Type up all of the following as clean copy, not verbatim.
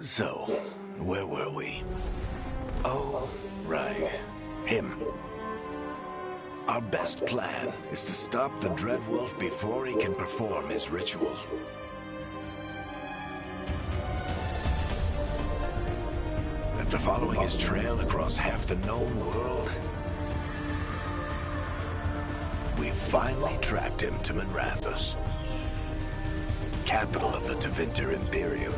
So, where were we? Oh, right. Him. Our best plan is to stop the Dreadwolf before he can perform his ritual. After following his trail across half the known world, we finally tracked him to Minrathous, capital of the Tevinter Imperium.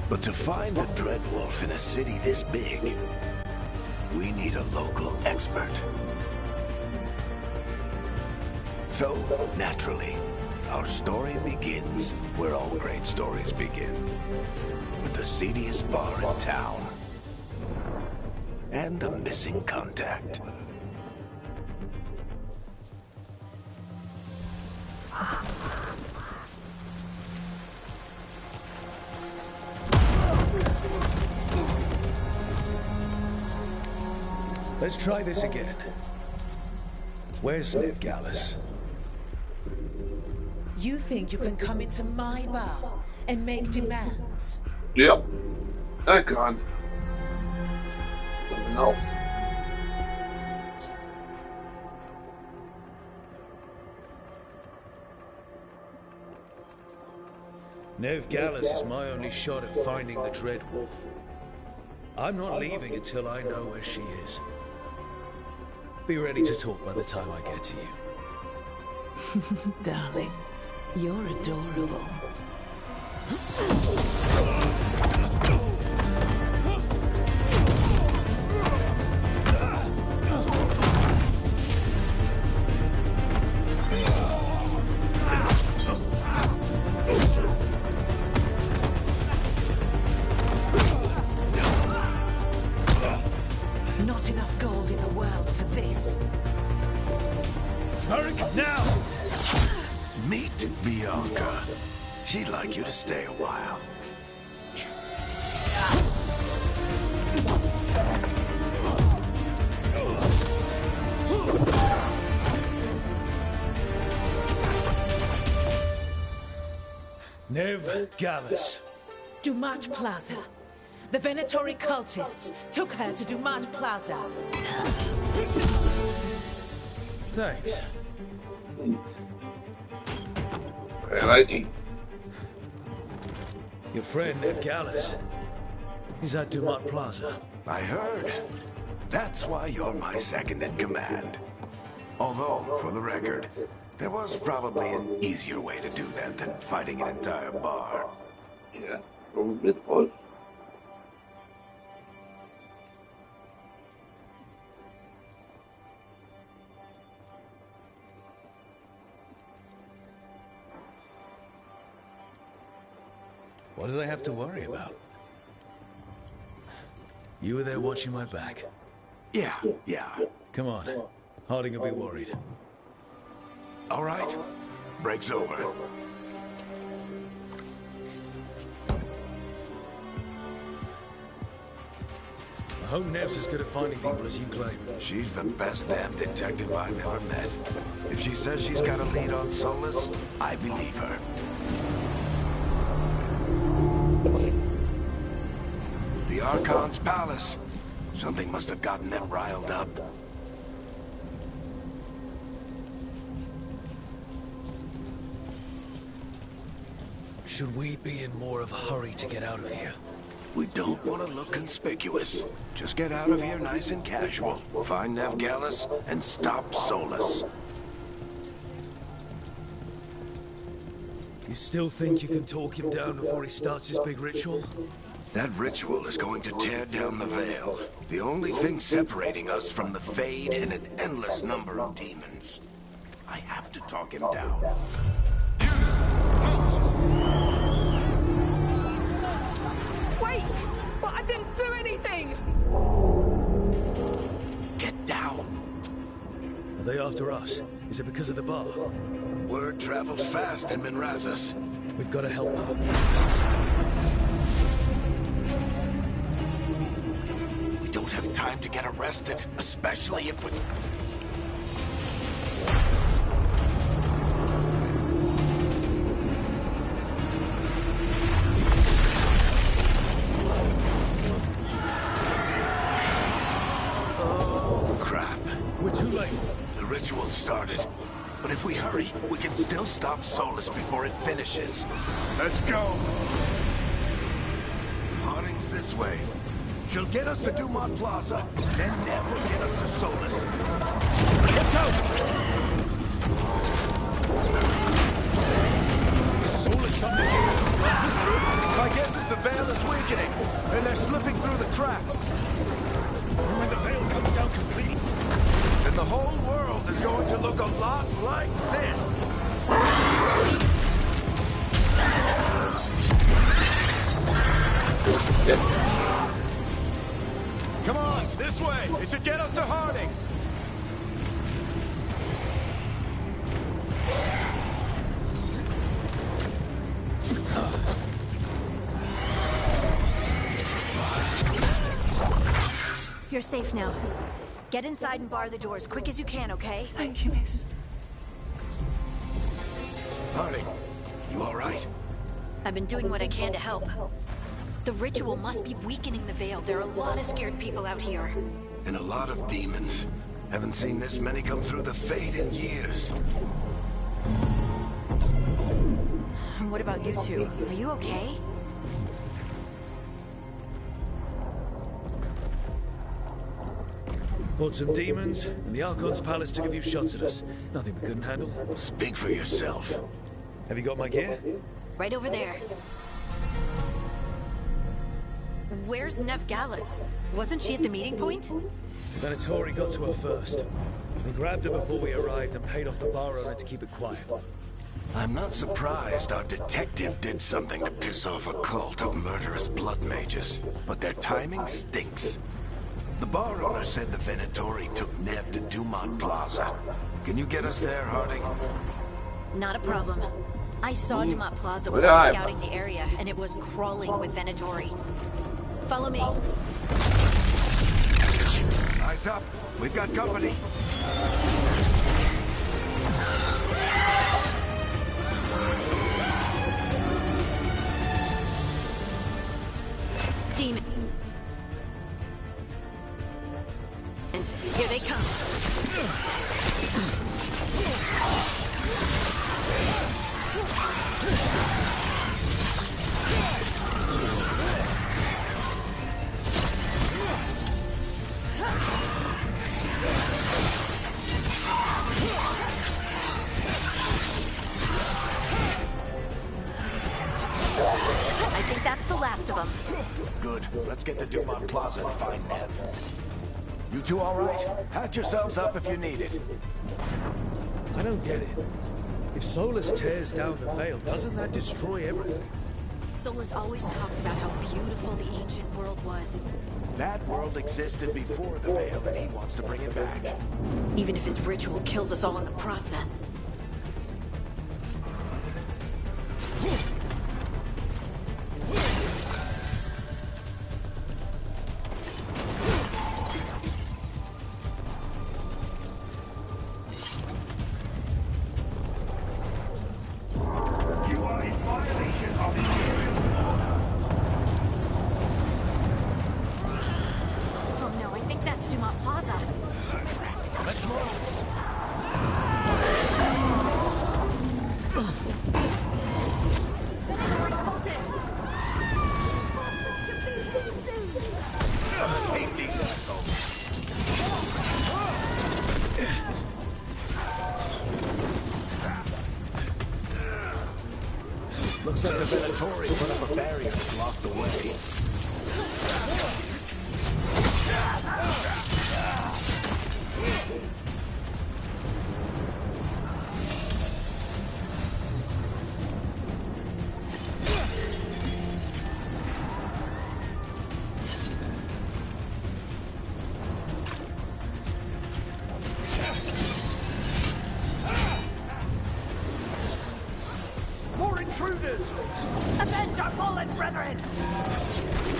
But to find the Dreadwolf in a city this big, we need a local expert. So, naturally, our story begins where all great stories begin. With the seediest bar in town. And a missing contact. Let's try this again. Where's veilgaurd? You think you can come into my bar and make demands? Yep, I can. Enough. Veilgaurd is my only shot at finding the Dreadwolf. I'm not leaving until I know where she is. Be ready to talk by the time I get to you. Darling, you're adorable. Not enough gold in the world for this. Hurry now! Meet Bianca. She'd like you to stay a while. Veilgaurd. Dumat Plaza. The Venatori cultists took her to Dumat Plaza. Thanks. Alrighty. Your friend Veilgaurd. He's at Dumat Plaza. I heard. That's why you're my second in command. Although, for the record, there was probably an easier way to do that than fighting an entire bar. Yeah, probably it was. What did I have to worry about? You were there watching my back. Yeah. Come on. Harding will be worried. All right. Break's over. I hope Nev's as good at finding people as you claim. She's the best damn detective I've ever met. If she says she's got a lead on Solus, I believe her. The Archon's palace. Something must have gotten them riled up. Should we be in more of a hurry to get out of here? We don't want to look conspicuous. Just get out of here nice and casual. Find Veilgaurd and stop Solus. You still think you can talk him down before he starts his big ritual? That ritual is going to tear down the Veil. The only thing separating us from the Fade and an endless number of demons. I have to talk him down. Wait! But I didn't do anything! Get down. Are they after us? Is it because of the bar? Word travels fast in Minrathous. We've got to help her. We don't have time to get arrested, especially if we... ritual started. But if we hurry, we can still stop Solus before it finishes. Let's go! Harding's this way. She'll get us to Dumont Plaza, then Nev will get us to Solus. Watch out! Is Solus something here to us? My guess is the veil is weakening, and they're slipping through the cracks. When the veil comes down completely, And the whole world is going to look a lot like this. Come on, this way. It should get us to Harding. You're safe now. Get inside and bar the doors quick as you can, okay? Thank you, miss. Harding, you all right? I've been doing what I can to help. The ritual must be weakening the veil. There are a lot of scared people out here. And a lot of demons. Haven't seen this many come through the Fade in years. What about you two? Are you okay? fought some demons, and the Archon's palace took a few shots at us. Nothing we couldn't handle. Speak for yourself. Have you got my gear? Right over there. Where's Nev Gallus? Wasn't she at the meeting point? Venatori got to her first. We grabbed her before we arrived and paid off the bar owner to keep it quiet. I'm not surprised our detective did something to piss off a cult of murderous blood mages, but their timing stinks. The bar owner said the Venatori took Nev to Dumont Plaza. Can you get us there, Harding? Not a problem. I saw Dumont Plaza Well, while I was I- scouting the area, and it was crawling with Venatori. Follow me. Eyes up. We've got company. Demons. Here they come. I think that's the last of them. Good. Let's get to Dumont Plaza and find Nev. You two all right? Hatch yourselves up if you need it. I don't get it. If Solus tears down the veil, doesn't that destroy everything? Solus always talked about how beautiful the ancient world was. That world existed before the veil, and he wants to bring it back. Even if his ritual kills us all in the process. You are in violation of Imperial order. Oh no, I think that's Dumont Plaza. Let's move. I hate these assholes. Looks like the Venatori put up a barrier to block the way. More intruders! Avenge our fallen brethren!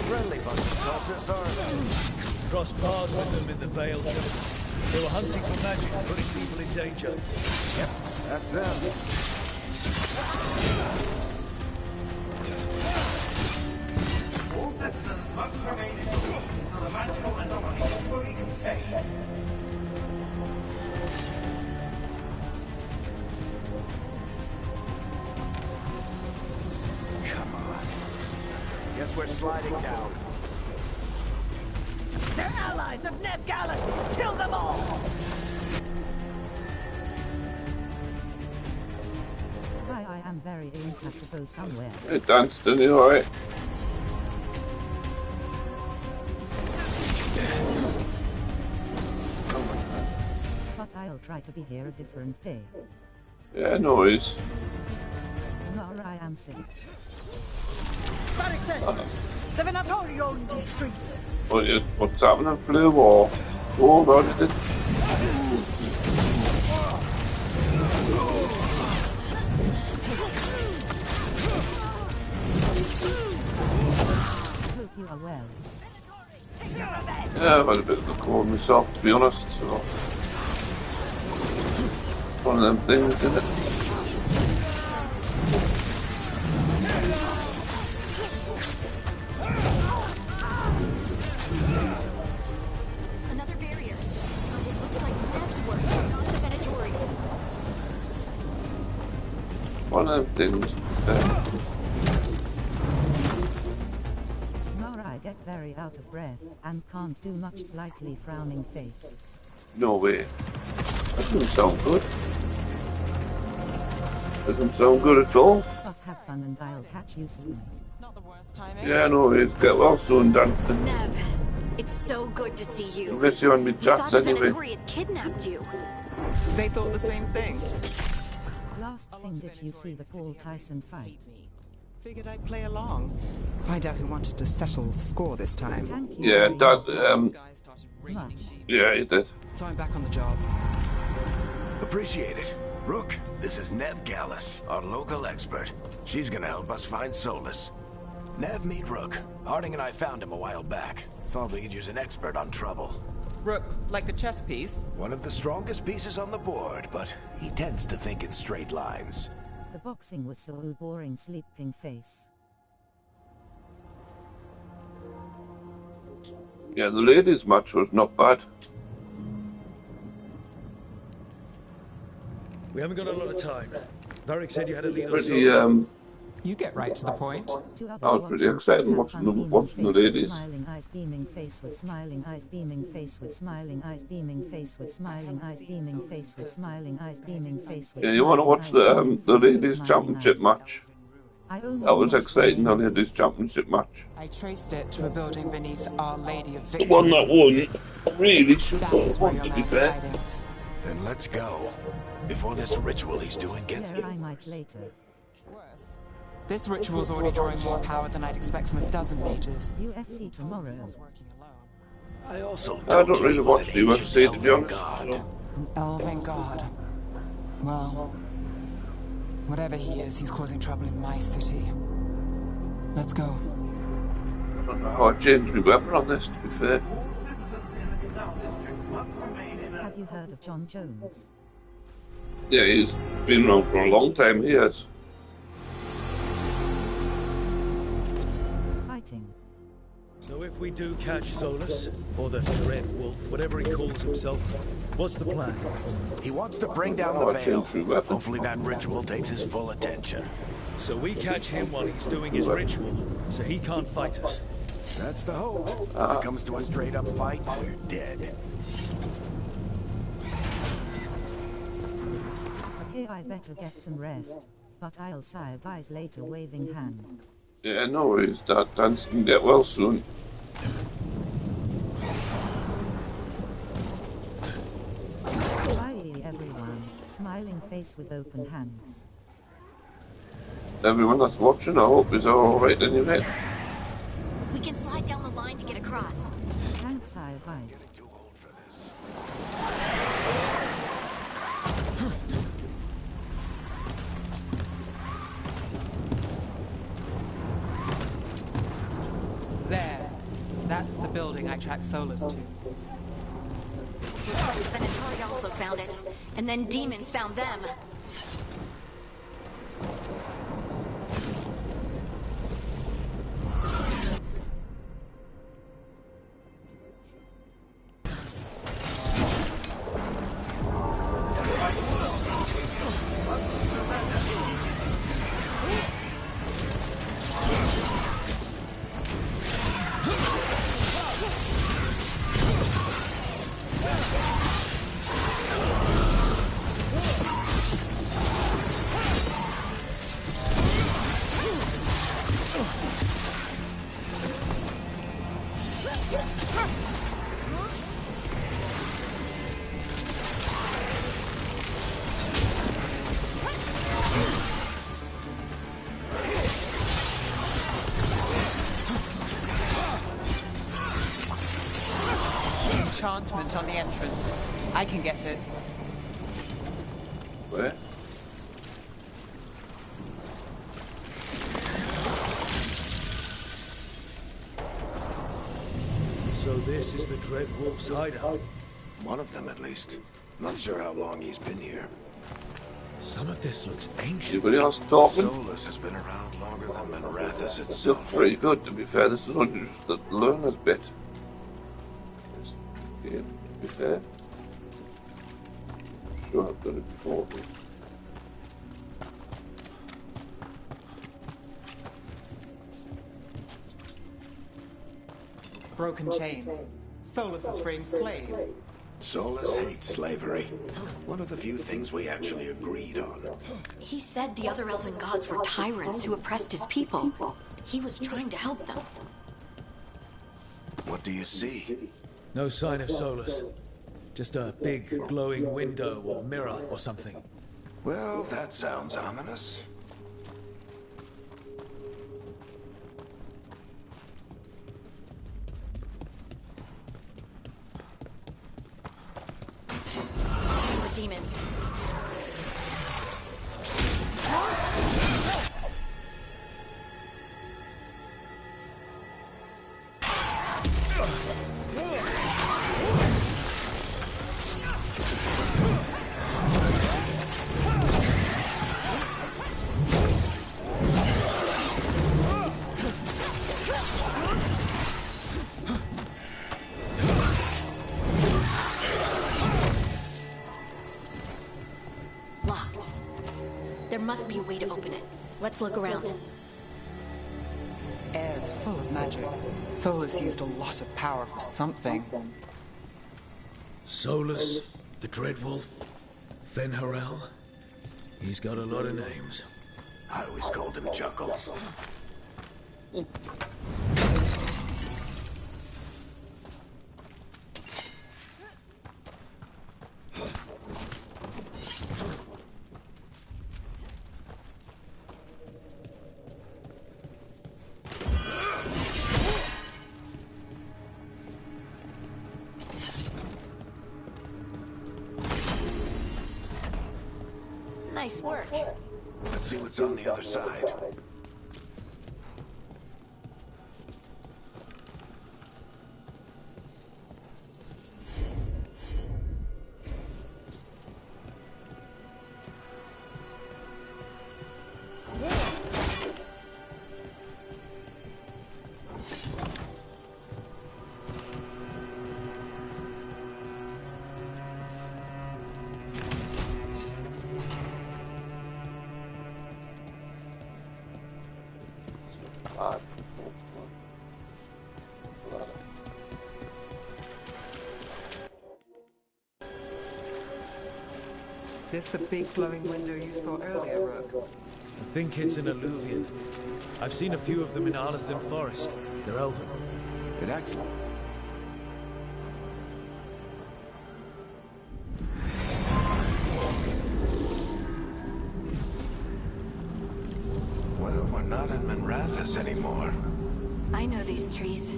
Friendly bunch of cultists, aren't they? Crossed paths with them in the veiled shadows. They were hunting for magic, putting people in danger. Yep, that's them. All citizens must remain indoors until the magical anomaly is fully contained. sliding down. They're allies of Ned Gallus! Kill them all! I am very ill and have to go somewhere. Hey, Dunstan, you alright? But I'll try to be here a different day. Yeah, no worries. Nor I am sick. The Venatori own these streets. What's happening? Flu or? Oh, no, it did. Hope you are well. Yeah, I've had a bit of a cold myself, to be honest, so... One of them things, isn't it? Another barrier. It looks like Nev's work, not the Venatori's. One of them things. Nor I get very out of breath and can't do much. Slightly frowning face. No way. That doesn't sound good. Doesn't sound good at all. But have fun and I'll catch you soon. Not the worst timing. Yeah, no worries. Get well soon, Dunstan. Nev, it's so good to see you. I miss you on me We chats thought the anyway. Venatori had kidnapped you. They thought the same thing. Last thing, did you see the Paul Tyson fight? Figured I'd play along. Find out who wanted to settle the score this time. Thank you. Yeah, very Dad, much. yeah, you did. So I'm back on the job. Appreciate it. Rook, this is Nev Gallus, our local expert. She's gonna help us find Solus. Nev, meet Rook. Harding and I found him a while back. Thought we could use an expert on trouble. Rook, like the chess piece. One of the strongest pieces on the board, but he tends to think in straight lines. The boxing was so boring. Sleeping face. Yeah, the ladies' match was not bad. We haven't got a lot of time. Varric said you had a lead on Pretty, Solus. You get right to the point. I was pretty excited watching the ladies. Smiling eyes, beaming face with smiling eyes, beaming face with smiling eyes, beaming face with smiling eyes, beaming face with smiling eyes, beaming face with. Yeah, you want to watch the ladies' championship match? That was exciting, the ladies' championship match. I traced it to a building beneath Our Lady of The Victory. one that won really should have That's where won, your to be man's fair. hiding. Then let's go. Before this ritual he's doing gets Yeah, I might later. Worse. This ritual's already drawing more power than I'd expect from a dozen mages. UFC tomorrow. Working alone. I also I told don't you really he was watch an the ancient UFC, to be elven honest. god. An elven god. Well, whatever he is, he's causing trouble in my city. Let's go. I don't know how I changed my weapon on this, to be fair. Have you heard of John Jones? Yeah, he's been around for a long time, he has. Fighting. So if we do catch Solus, or the Dread Wolf, whatever he calls himself, what's the plan? He wants to bring down the Oh, I veil. changed my weapon. Hopefully that ritual takes his full attention. So we catch him while he's doing his ritual, so he can't fight us. That's the hope. If it comes to a straight-up fight, we're dead. Okay, I better get some rest. But I'll see you guys later. Waving hand. Yeah, no worries, Dad. Dance can get well soon. Bye everyone. Smiling face with open hands. Everyone that's watching, I hope is alright anyway. We can slide down the line to get across. Thanks, I guys. Too old for this. There. That's the building I tracked Solus to. Looks like the Venatori also found it. And then demons found them. Enchantment on the entrance. I can get it. Where? So this is the Dread Wolf's hideout. One of them, at least. Not sure how long he's been here. Some of this looks ancient. Anybody else talking? Solus has been around longer than Manrathus It itself. looks pretty good, to be fair. This is only just the learner's bit. This game, to be fair. I'm sure I've done it before. But... Broken chains. Solus is freeing slaves. Solus hates slavery. One of the few things we actually agreed on. He said the other elven gods were tyrants who oppressed his people. He was trying to help them. What do you see? No sign of Solus. Just a big glowing window or mirror or something. Well, that sounds ominous. Demons. Locked. There must be a way to open it. Let's look around. Air's full of magic. Solus used a lot of power for something. Solus, the Dread Wolf, Fenharel. He's got a lot of names. I always called him Chuckles. Nice work. Let's see what's on the other side. This the big glowing window you saw earlier, Rook? I think it's an alluvian. I've seen a few of them in Arlethan Forest. They're elven. It acts. Well, we're not in Manrathus anymore. I know these trees.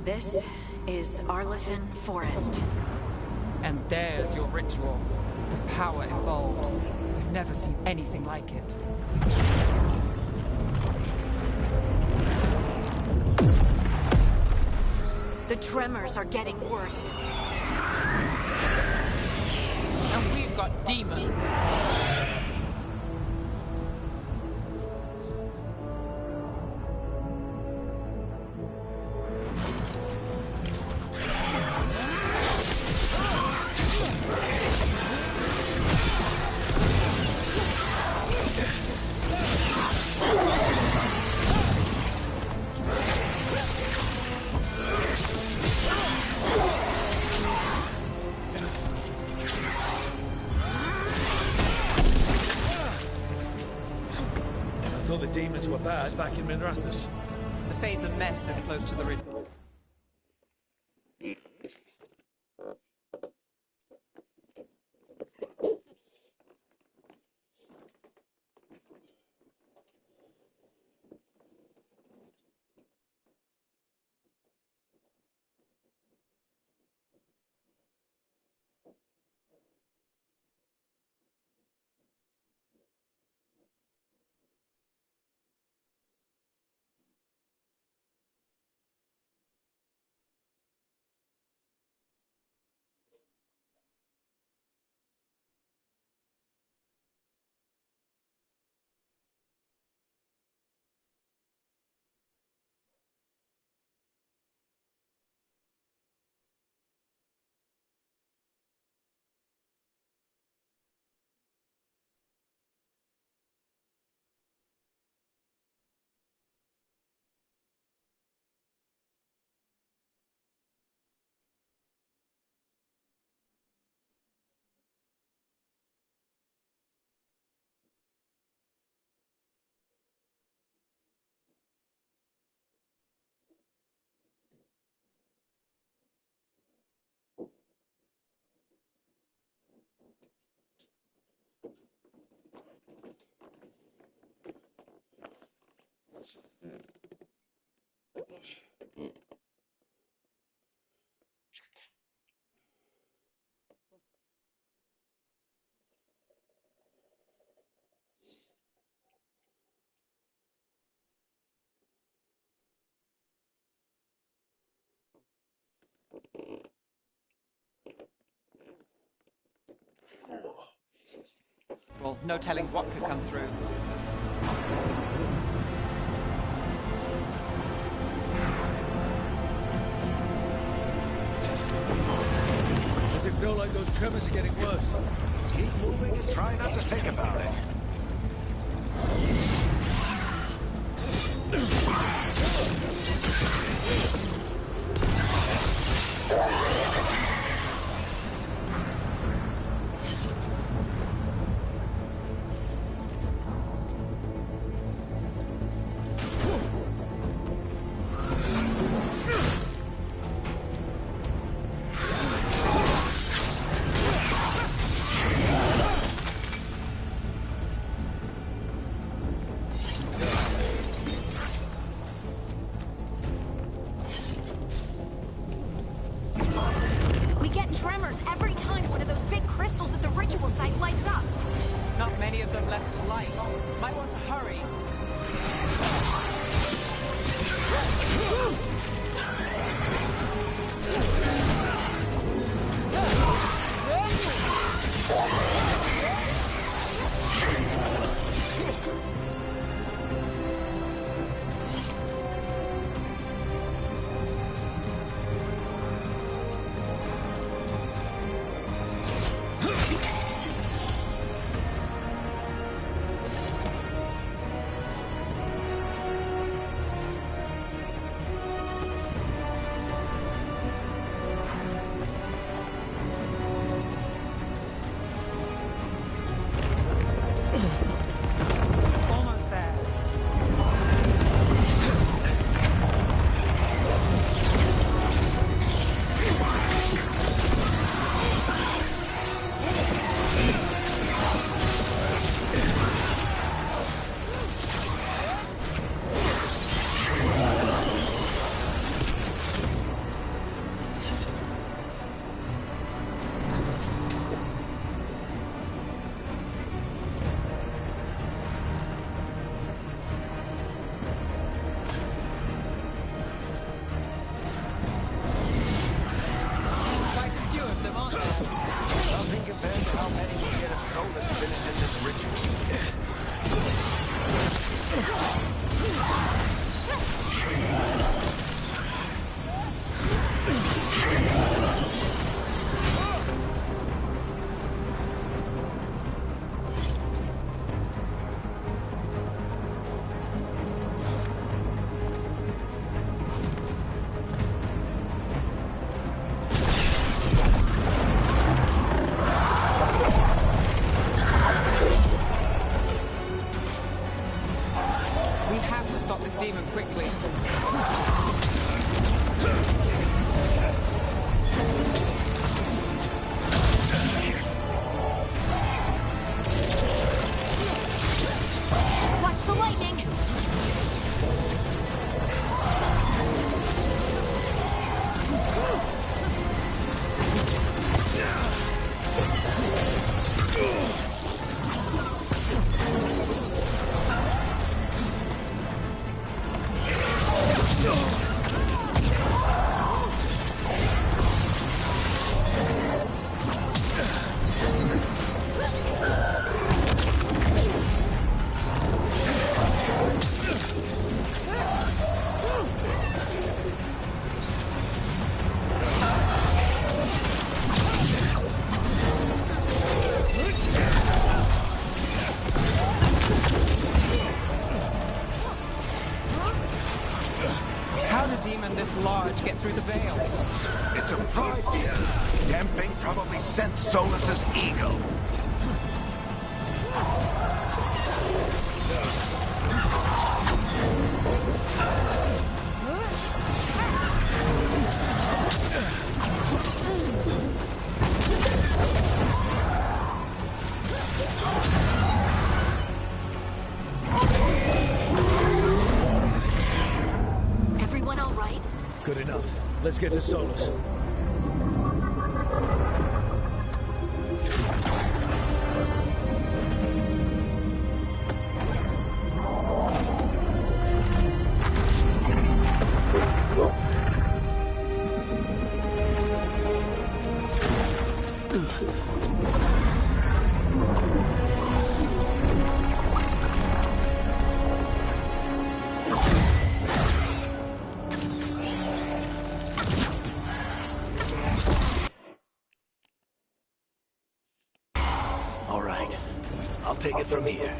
This is Arlethan Forest. And there's your ritual. The power involved. I've never seen anything like it. The tremors are getting worse. And we've got demons. I thought the demons were bad back in Manrathus. The Fade's a mess this close to the ridge. Well, no telling what could come through. Does it feel like those tremors are getting worse? Keep moving and try not to think about it. Not many of them left to light. Might want to hurry. Demon quickly. Watch the lightning! Demon this large get through the veil? It's a pride demon. Damn thing probably sensed Solus's ego. Good enough. Let's get to Solus. All right. I'll take it from here.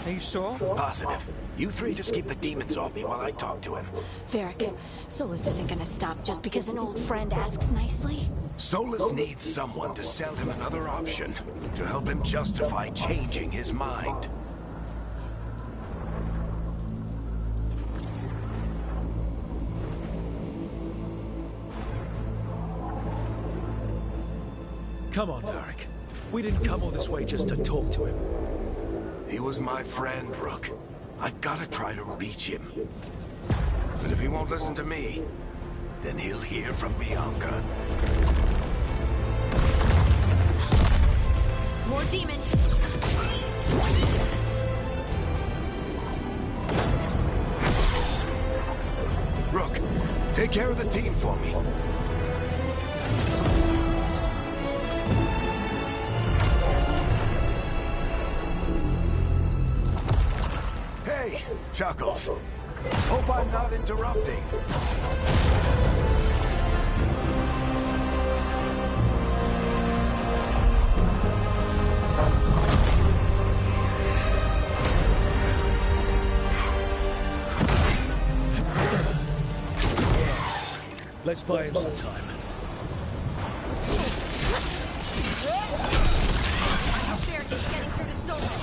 Are you sure? Positive. You three just keep the demons off me while I talk to him. Varric, Solus isn't gonna stop just because an old friend asks nicely. Solus needs someone to sell him another option, to help him justify changing his mind. Come on, Varric. We didn't come all this way just to talk to him. He was my friend, Rook. I gotta try to reach him. But if he won't listen to me, then he'll hear from Bianca. More demons! Rook, take care of the team for me. Hey, Chuckles. Hope I'm not interrupting. Let's buy him some time. How Varric is getting through to Solus?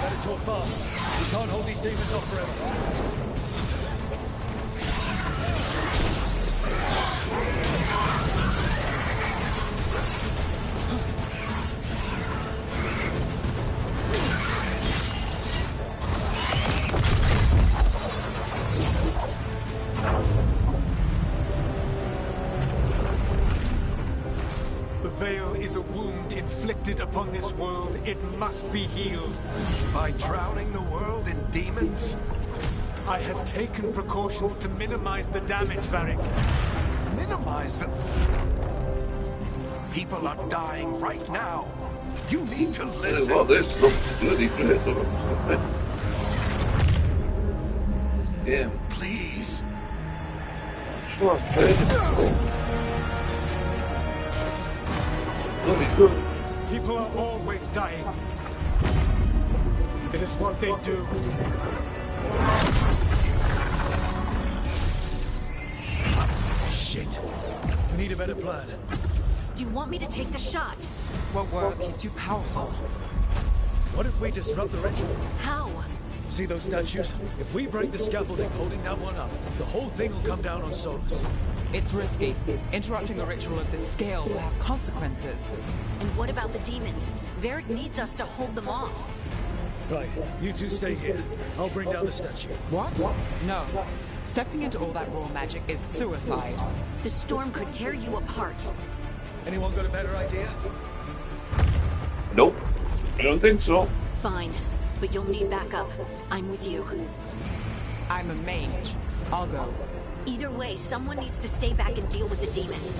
Better talk fast. We can't hold these demons off forever. The veil is a wound inflicted upon this world. It must be healed. By drowning the world in demons? I have taken precautions to minimize the damage, Varric. Minimize the... People are dying right now. You need to listen. Well, this looks bloody great. This game. Please. Sure, I've played it before. Bloody good. People are always dying. It is what they do. Shit. We need a better plan. Do you want me to take the shot? Won't work. He's too powerful. What if we disrupt the ritual? How? See those statues? If we break the scaffolding holding that one up, the whole thing will come down on Solus. It's risky. Interrupting a ritual of this scale will have consequences. And what about the demons? Varric needs us to hold them off. Right, you two stay here. I'll bring down the statue. What? No. Stepping into all that raw magic is suicide. The storm could tear you apart. Anyone got a better idea? Nope. I don't think so. Fine, but you'll need backup. I'm with you. I'm a mage. I'll go. Either way, someone needs to stay back and deal with the demons.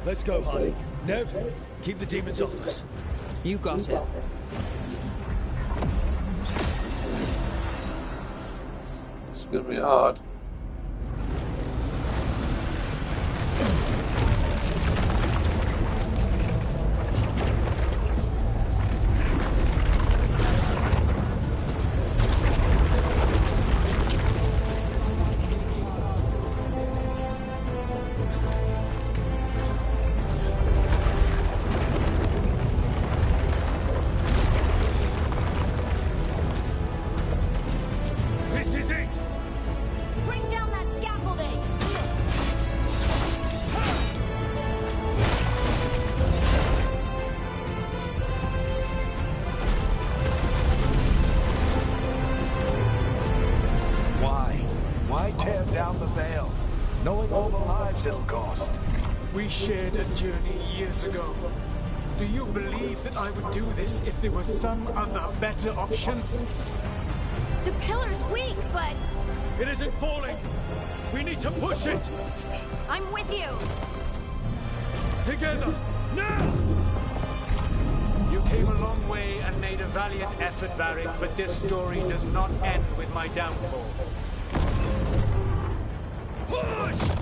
Let's go, Hardy. Nev, keep the demons off us. You got it. It's gonna be hard. still cost. We shared a journey years ago. Do you believe that I would do this if there was some other better option? The pillar's weak, but It isn't falling! We need to push it! I'm with you. Together! Now! You came a long way and made a valiant effort, Varric, but this story does not end with my downfall. Push!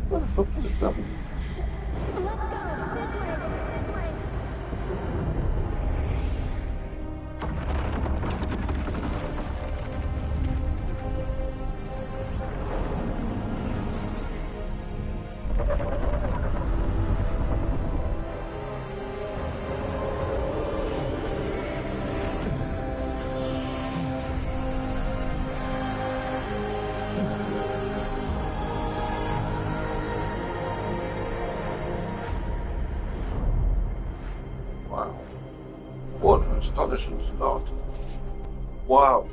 What the fuck is that? Let's go. This way. This way. Wow. What an astonishing start. Wow.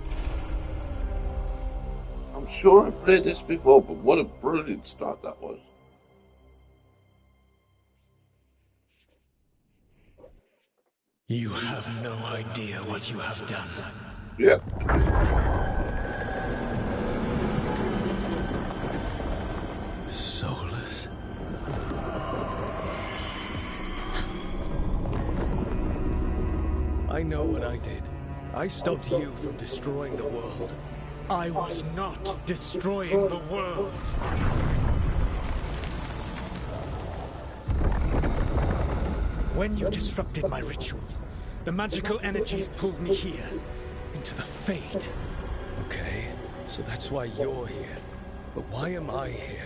I'm sure I played this before, but what a brilliant start that was. You have no idea what you have done. Yeah. Soulless. I know what I did. I stopped you from destroying the world. I was not destroying the world. When you disrupted my ritual, the magical energies pulled me here, into the Fade. Okay, so that's why you're here. But why am I here?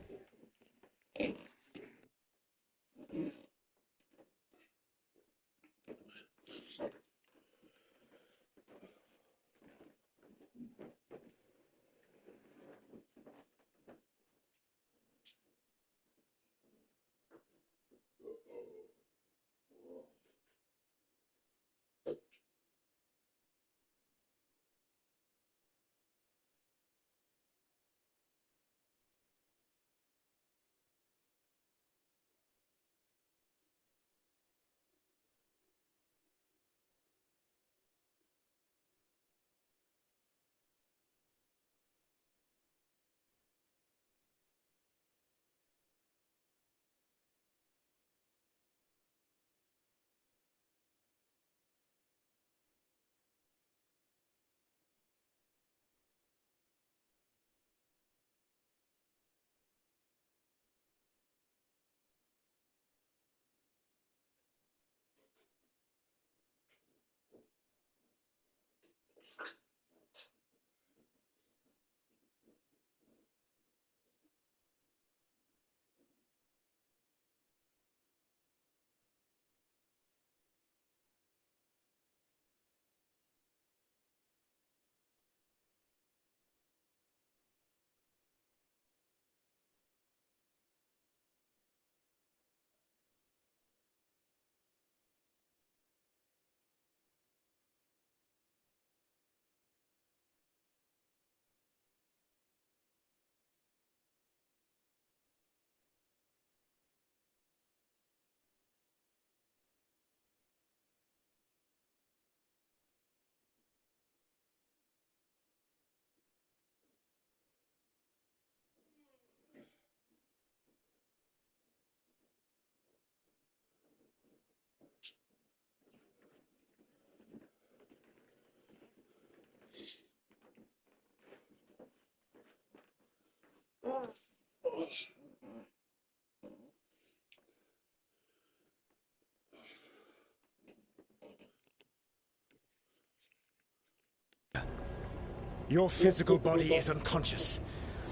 Your physical body is unconscious,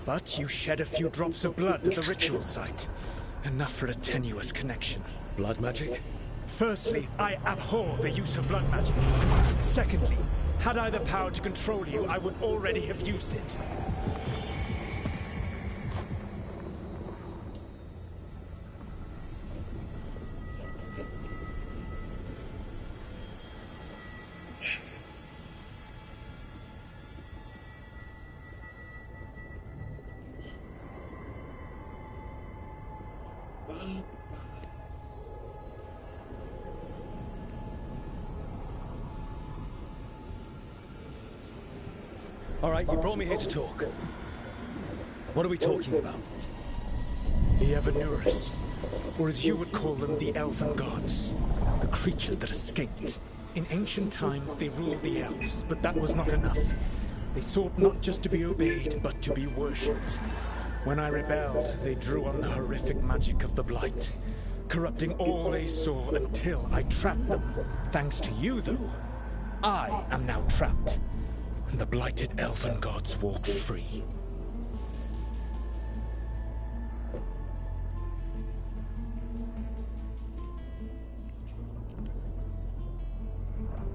but you shed a few drops of blood at the ritual site. Enough for a tenuous connection. Blood magic? Firstly, I abhor the use of blood magic. Secondly, had I the power to control you, I would already have used it. All right, you brought me here to talk. What are we talking about? The Evanurus, or as you would call them, the Elven Gods. The creatures that escaped. In ancient times, they ruled the elves, but that was not enough. They sought not just to be obeyed, but to be worshipped. When I rebelled, they drew on the horrific magic of the Blight, corrupting all they saw until I trapped them. Thanks to you, though, I am now trapped. And the blighted Elven Gods walk free.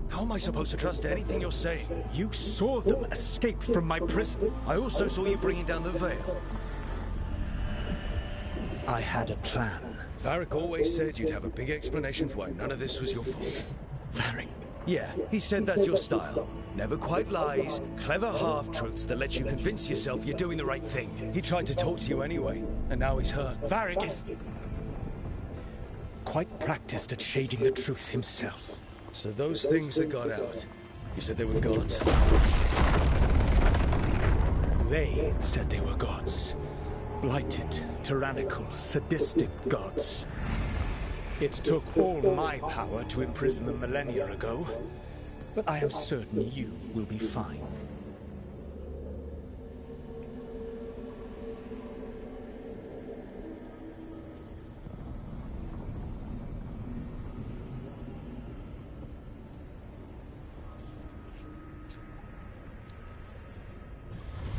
How am I supposed to trust anything you're saying? You saw them escape from my prison. I also saw you bringing down the veil. I had a plan. Varric always said you'd have a big explanation for why none of this was your fault. Varric? Yeah, he said that's your style. Never quite lies, clever half-truths that let you convince yourself you're doing the right thing. He tried to talk to you anyway, and now he's hurt. Varric is quite practiced at shading the truth himself. So those things that got out, you said they were gods? They said they were gods. Blighted, tyrannical, sadistic gods. It took all my power to imprison them millennia ago, but I am certain you will be fine.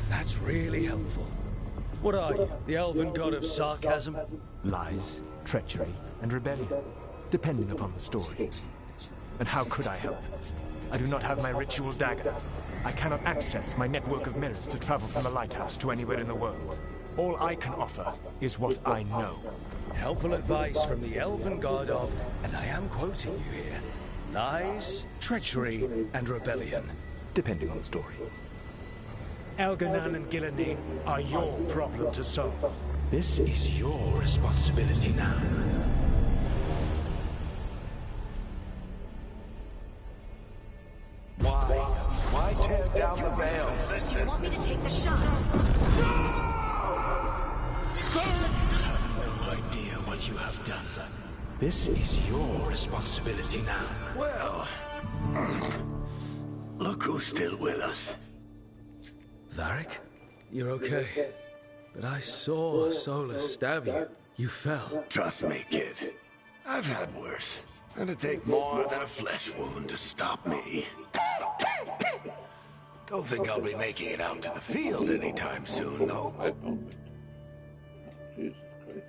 That's really helpful. What are you, the elven god of sarcasm? Lies, treachery, and rebellion, depending upon the story. And how could I help? I do not have my ritual dagger. I cannot access my network of mirrors to travel from the lighthouse to anywhere in the world. All I can offer is what I know. Helpful advice from the elven god of, and I am quoting you here, lies, treachery, and rebellion. Depending on the story. Elganan and Gillenane are your problem to solve. This is your responsibility now. Why tear down the veil? Do you want me to take the shot? You have no idea what you have done. This is your responsibility now. Well, look who's still with us. Varric? You're okay. But I saw Solus stab you. You fell. Trust me, kid. I've had worse. It'd take more than a flesh wound to stop me. Don't think I'll be making it out to the field anytime soon, though. I don't. Jesus Christ.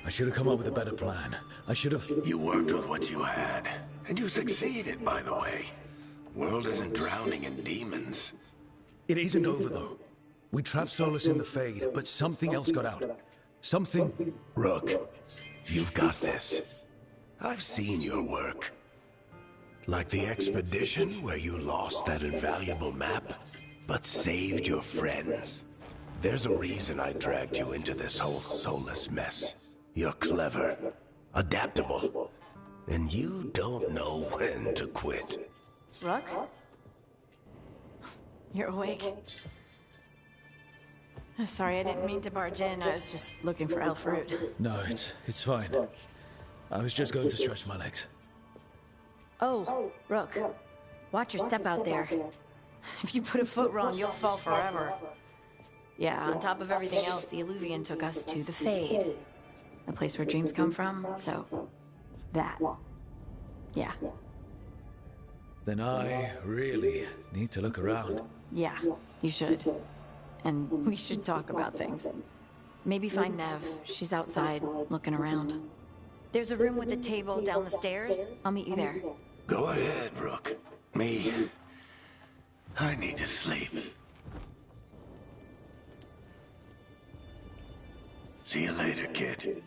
I should have come up with a better plan. I should have... You worked with what you had. And you succeeded, by the way. World isn't drowning in demons. It isn't over, though. We trapped Solus in the Fade, but something else got out. Something... Rook, you've got this. I've seen your work. Like the expedition where you lost that invaluable map, but saved your friends. There's a reason I dragged you into this whole Solus mess. You're clever, adaptable, and you don't know when to quit. Rook? You're awake. Sorry, I didn't mean to barge in. I was just looking for elf fruit. No, it's fine. I was just going to stretch my legs. Oh, Rook. Watch your step out there. If you put a foot wrong, you'll fall forever. Yeah, on top of everything else, the Illuvian took us to the Fade. The place where dreams come from, so... that. Yeah. Then I really need to look around. Yeah, you should. And we should talk about things. Maybe find Nev. She's outside, looking around. There's a room with a table down the stairs. I'll meet you there. Go ahead, Rook. I need to sleep. See you later, kid.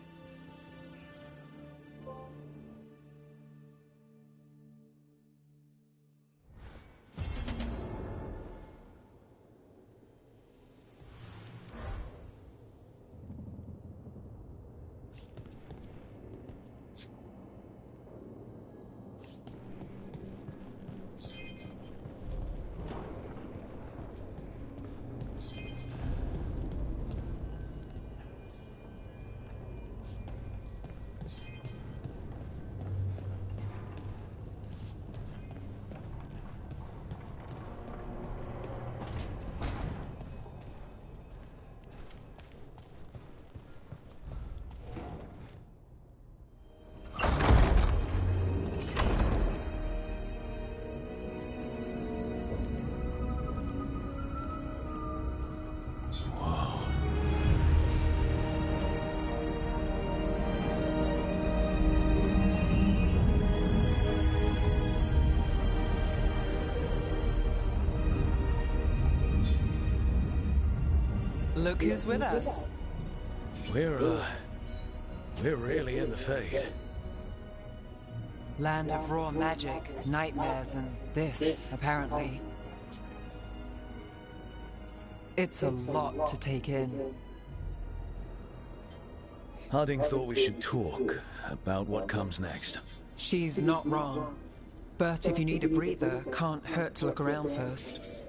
Look who's with us. We're really in the Fade. Land of raw magic, nightmares, and this, apparently. It's a lot to take in. Harding thought we should talk about what comes next. She's not wrong. But if you need a breather, can't hurt to look around first.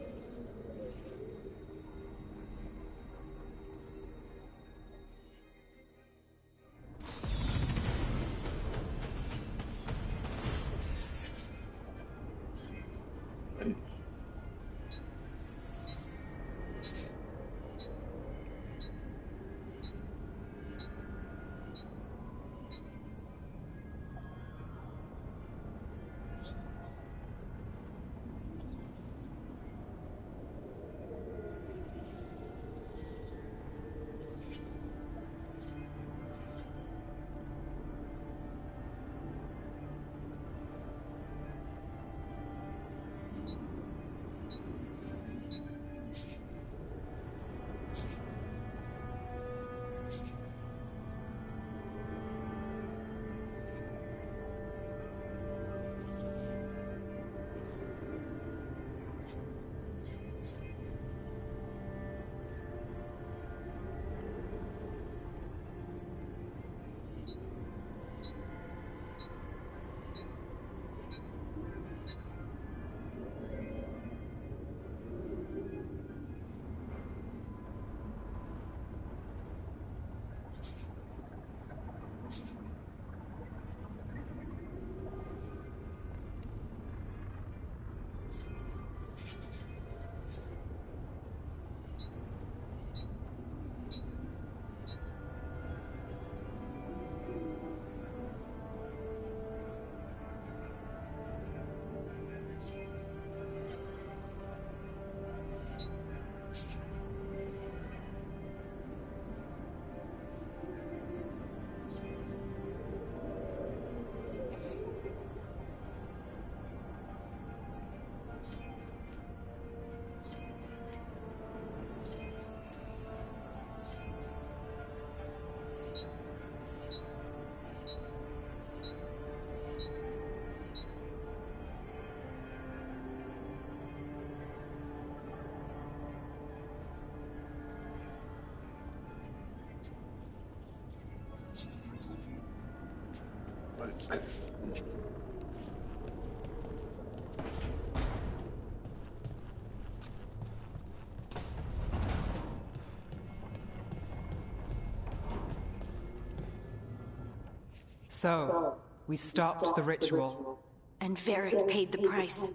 So, we stopped the ritual. And Varric paid the price.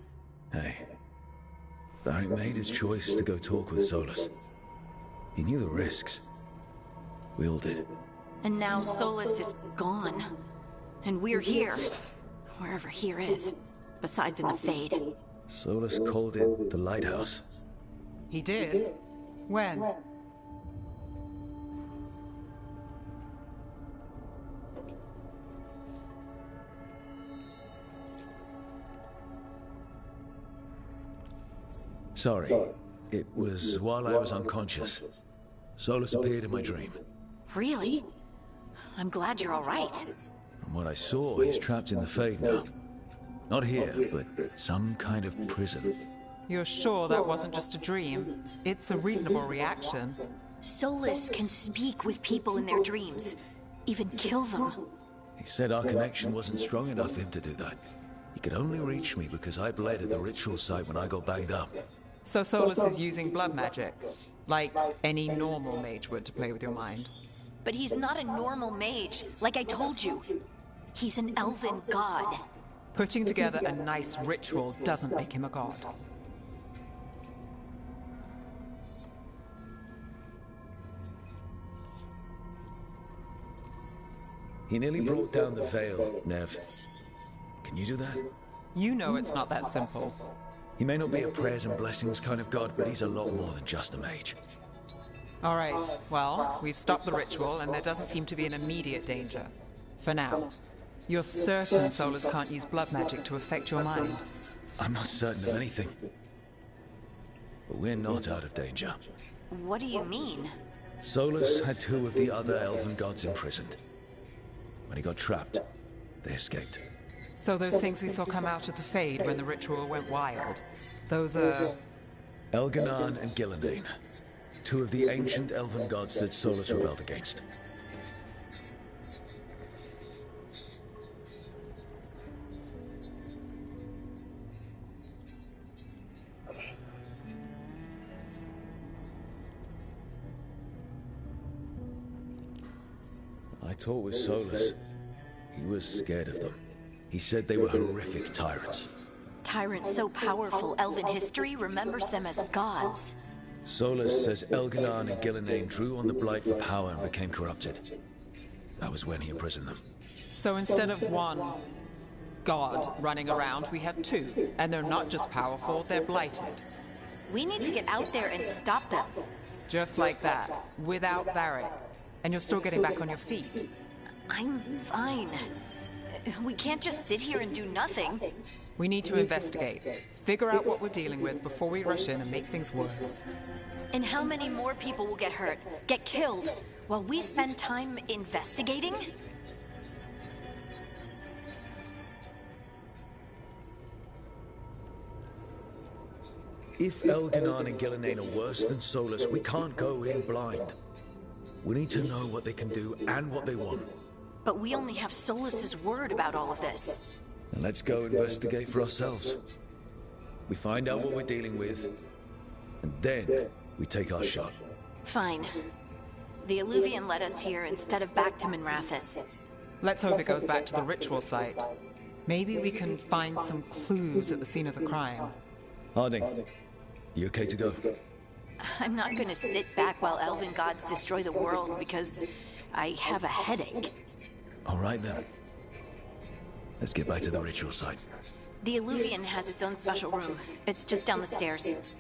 Hey. Varric made his choice to go talk with Solus. He knew the risks. We all did. And now Solus is gone. And we're here. Wherever here is. Besides in the Fade. Solus called it the Lighthouse. He did? When? Sorry. It was while I was unconscious. Solus appeared in my dream. Really? I'm glad you're all right. From what I saw, he's trapped in the Fade now. Not here, but some kind of prison. You're sure that wasn't just a dream? It's a reasonable reaction. Solus can speak with people in their dreams. Even kill them. He said our connection wasn't strong enough for him to do that. He could only reach me because I bled at the ritual site when I got banged up. So Solus is using blood magic? Like any normal mage would to play with your mind? But he's not a normal mage, like I told you. He's an elven god. Putting together a nice ritual doesn't make him a god. He nearly brought down the veil, Nev. Can you do that? You know it's not that simple. He may not be a prayers and blessings kind of god, but he's a lot more than just a mage. All right, well, we've stopped the ritual and there doesn't seem to be an immediate danger. For now. You're certain Solus can't use blood magic to affect your mind? I'm not certain of anything. But we're not out of danger. What do you mean? Solus had 2 of the other elven gods imprisoned. When he got trapped, they escaped. So those things we saw come out of the Fade when the ritual went wild, those are... Elganan and Gillenane. 2 of the ancient elven gods that Solus rebelled against. I talked with Solus. He was scared of them. He said they were horrific tyrants. Tyrants so powerful, elven history remembers them as gods. Solus says Elganan and Gillenane drew on the Blight for power and became corrupted. That was when he imprisoned them. So instead of one god running around, we have 2. And they're not just powerful, they're blighted. We need to get out there and stop them. Just like that, without Varric. And you're still getting back on your feet. I'm fine. We can't just sit here and do nothing. We need to investigate. Figure out what we're dealing with before we rush in and make things worse. And how many more people will get hurt, get killed, while we spend time investigating? If Elganan and Gillenane are worse than Solus, we can't go in blind. We need to know what they can do and what they want. But we only have Solus's word about all of this. Then let's go investigate for ourselves. We find out what we're dealing with, and then we take our shot. Fine. The Illuvian led us here instead of back to Minrathous. Let's hope it goes back to the ritual site. Maybe we can find some clues at the scene of the crime. Harding, you okay to go? I'm not gonna sit back while elven gods destroy the world because I have a headache. All right then. Let's get back to the ritual site. The Illuvian has its own special room. It's just down the stairs. Yes.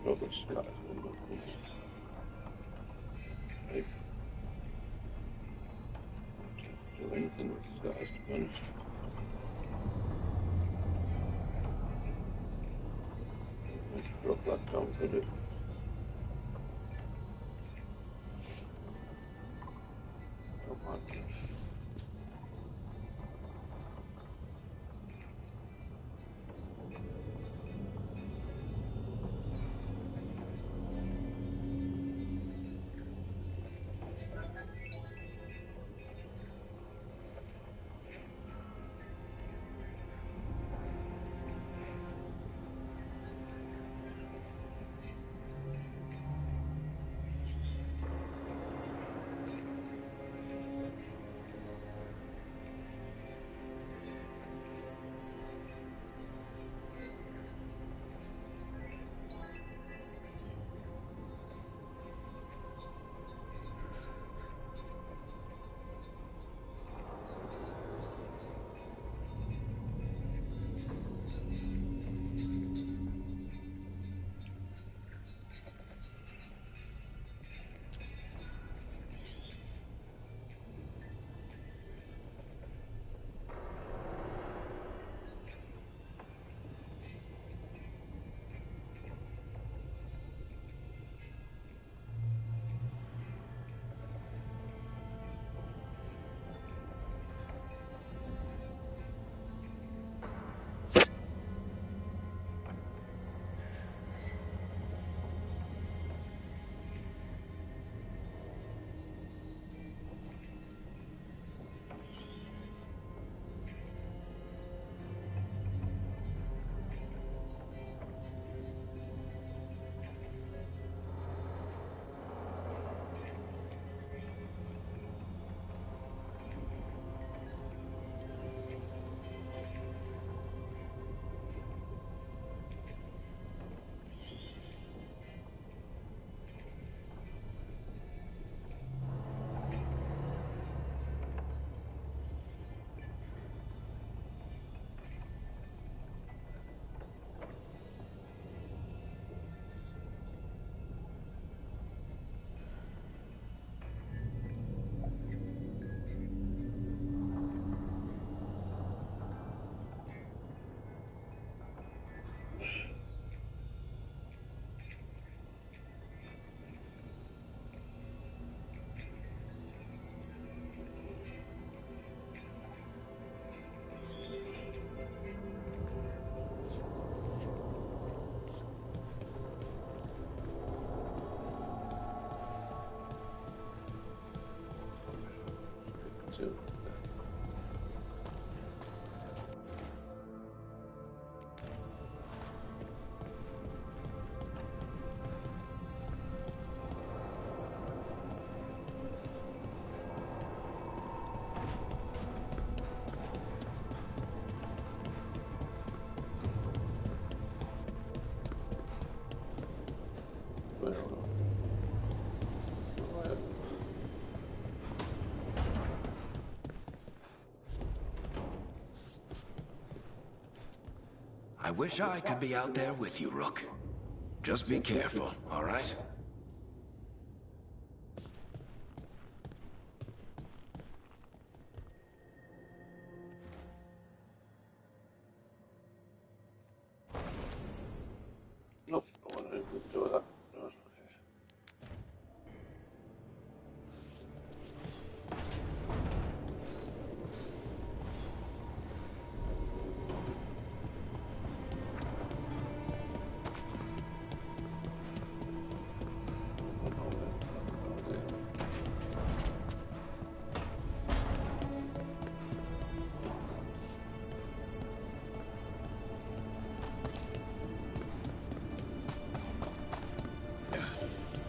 Robert Scott. Right. Do anything with these guys, to be honest. Let's drop that down for it. Come on. too. I wish I could be out there with you, Rook. Just be careful, all right? Nope, I want to do that.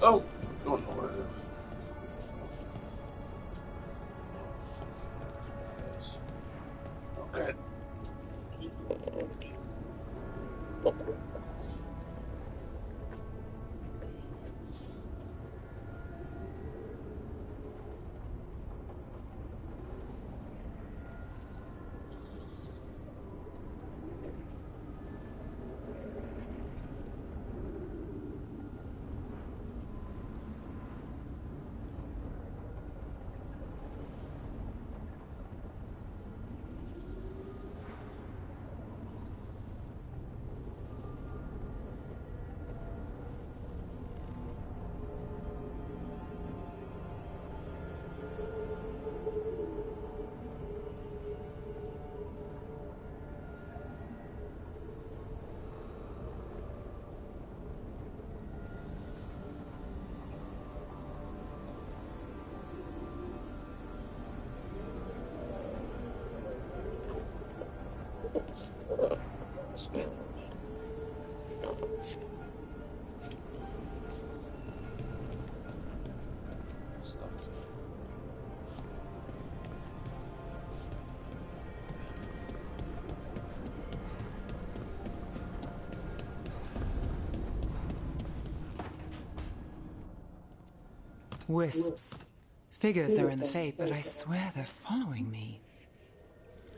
No, oh, don't know where it is. Okay. Wisps. Figures they're in the Fae, but I swear they're following me.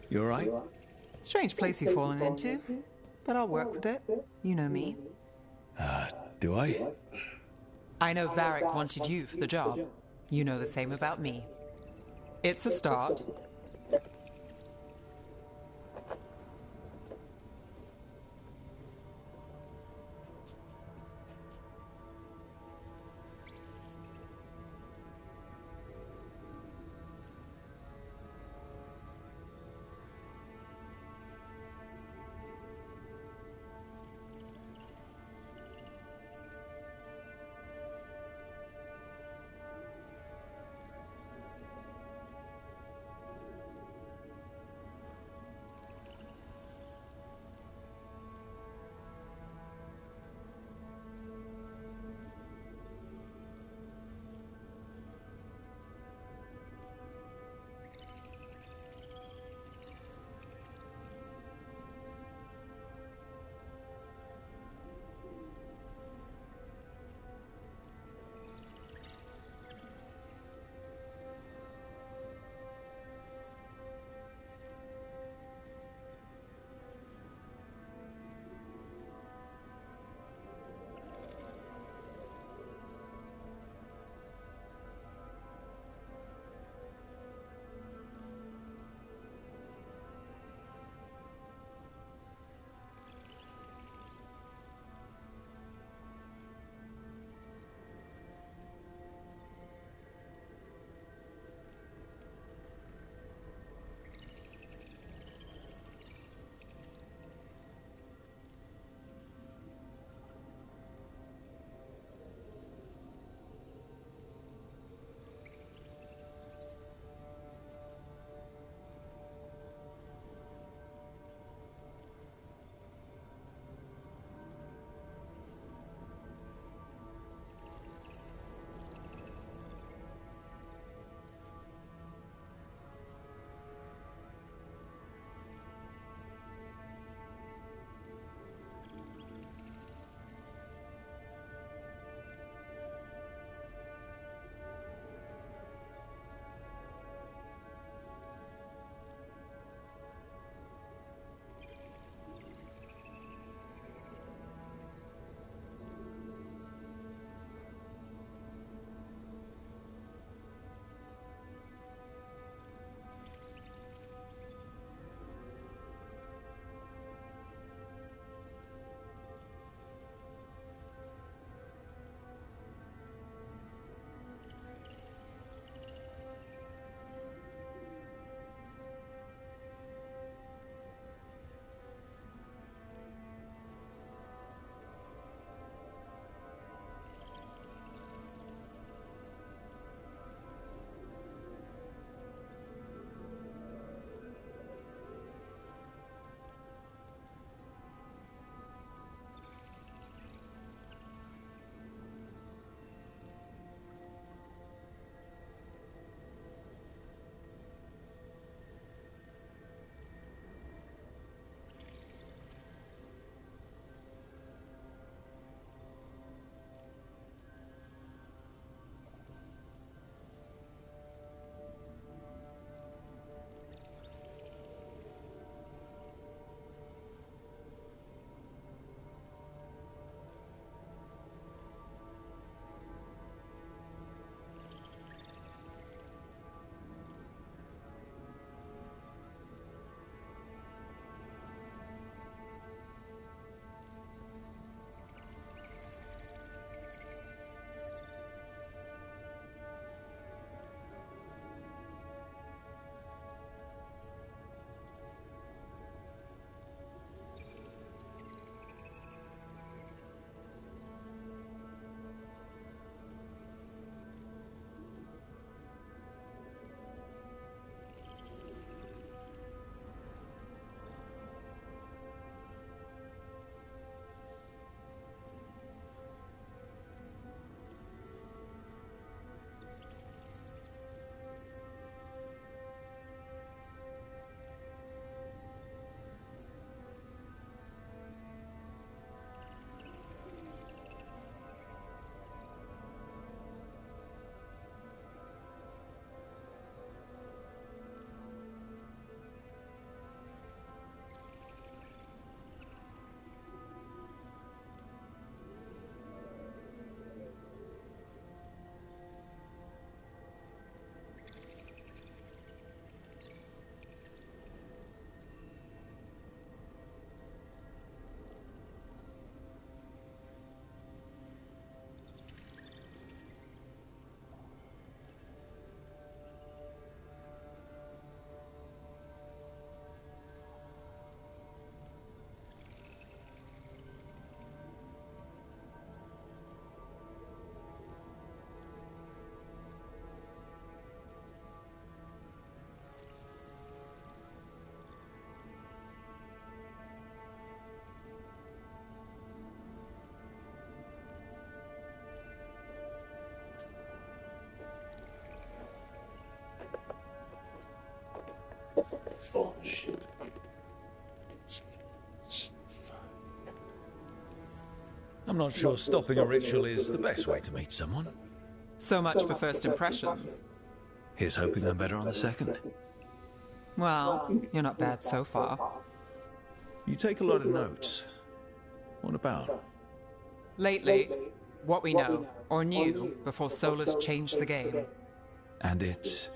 You alright? Strange place you've fallen into, but I'll work with it. You know me. Do I? I know Varric wanted you for the job. You know the same about me. It's a start. Oh, shit. I'm not sure stopping a ritual is the best way to meet someone. So much for first impressions. Here's hoping I'm better on the second. Well, you're not bad so far. You take a lot of notes. What about? Lately, what we know, or knew, before Solus changed the game. And it's...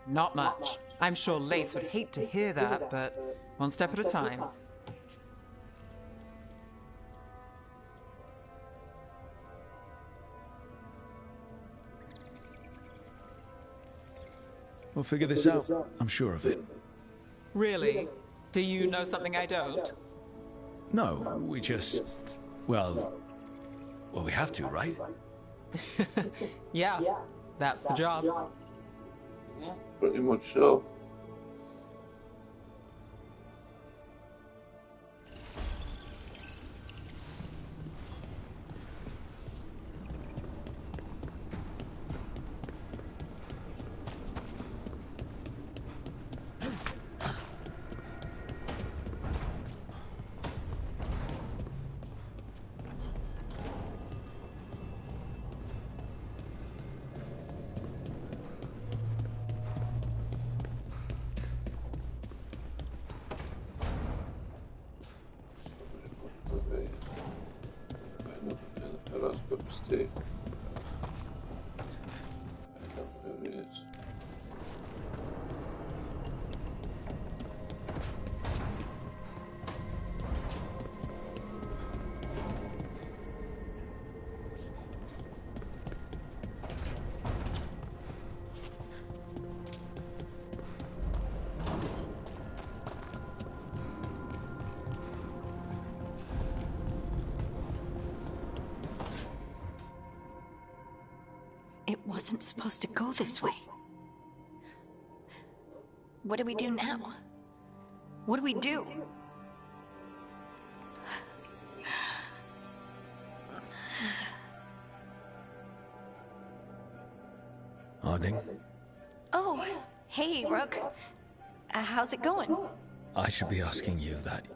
Not much. I'm sure Lace would hate to hear that, but one step at a time. We'll figure this out. I'm sure of it. Really? Do you know something I don't? No, we just... Well, we have to, right? Yeah, that's the job. Pretty much so. It wasn't supposed to go this way. What do we do now? What do we do? Harding? Oh, hey, Rook. How's it going? I should be asking you that.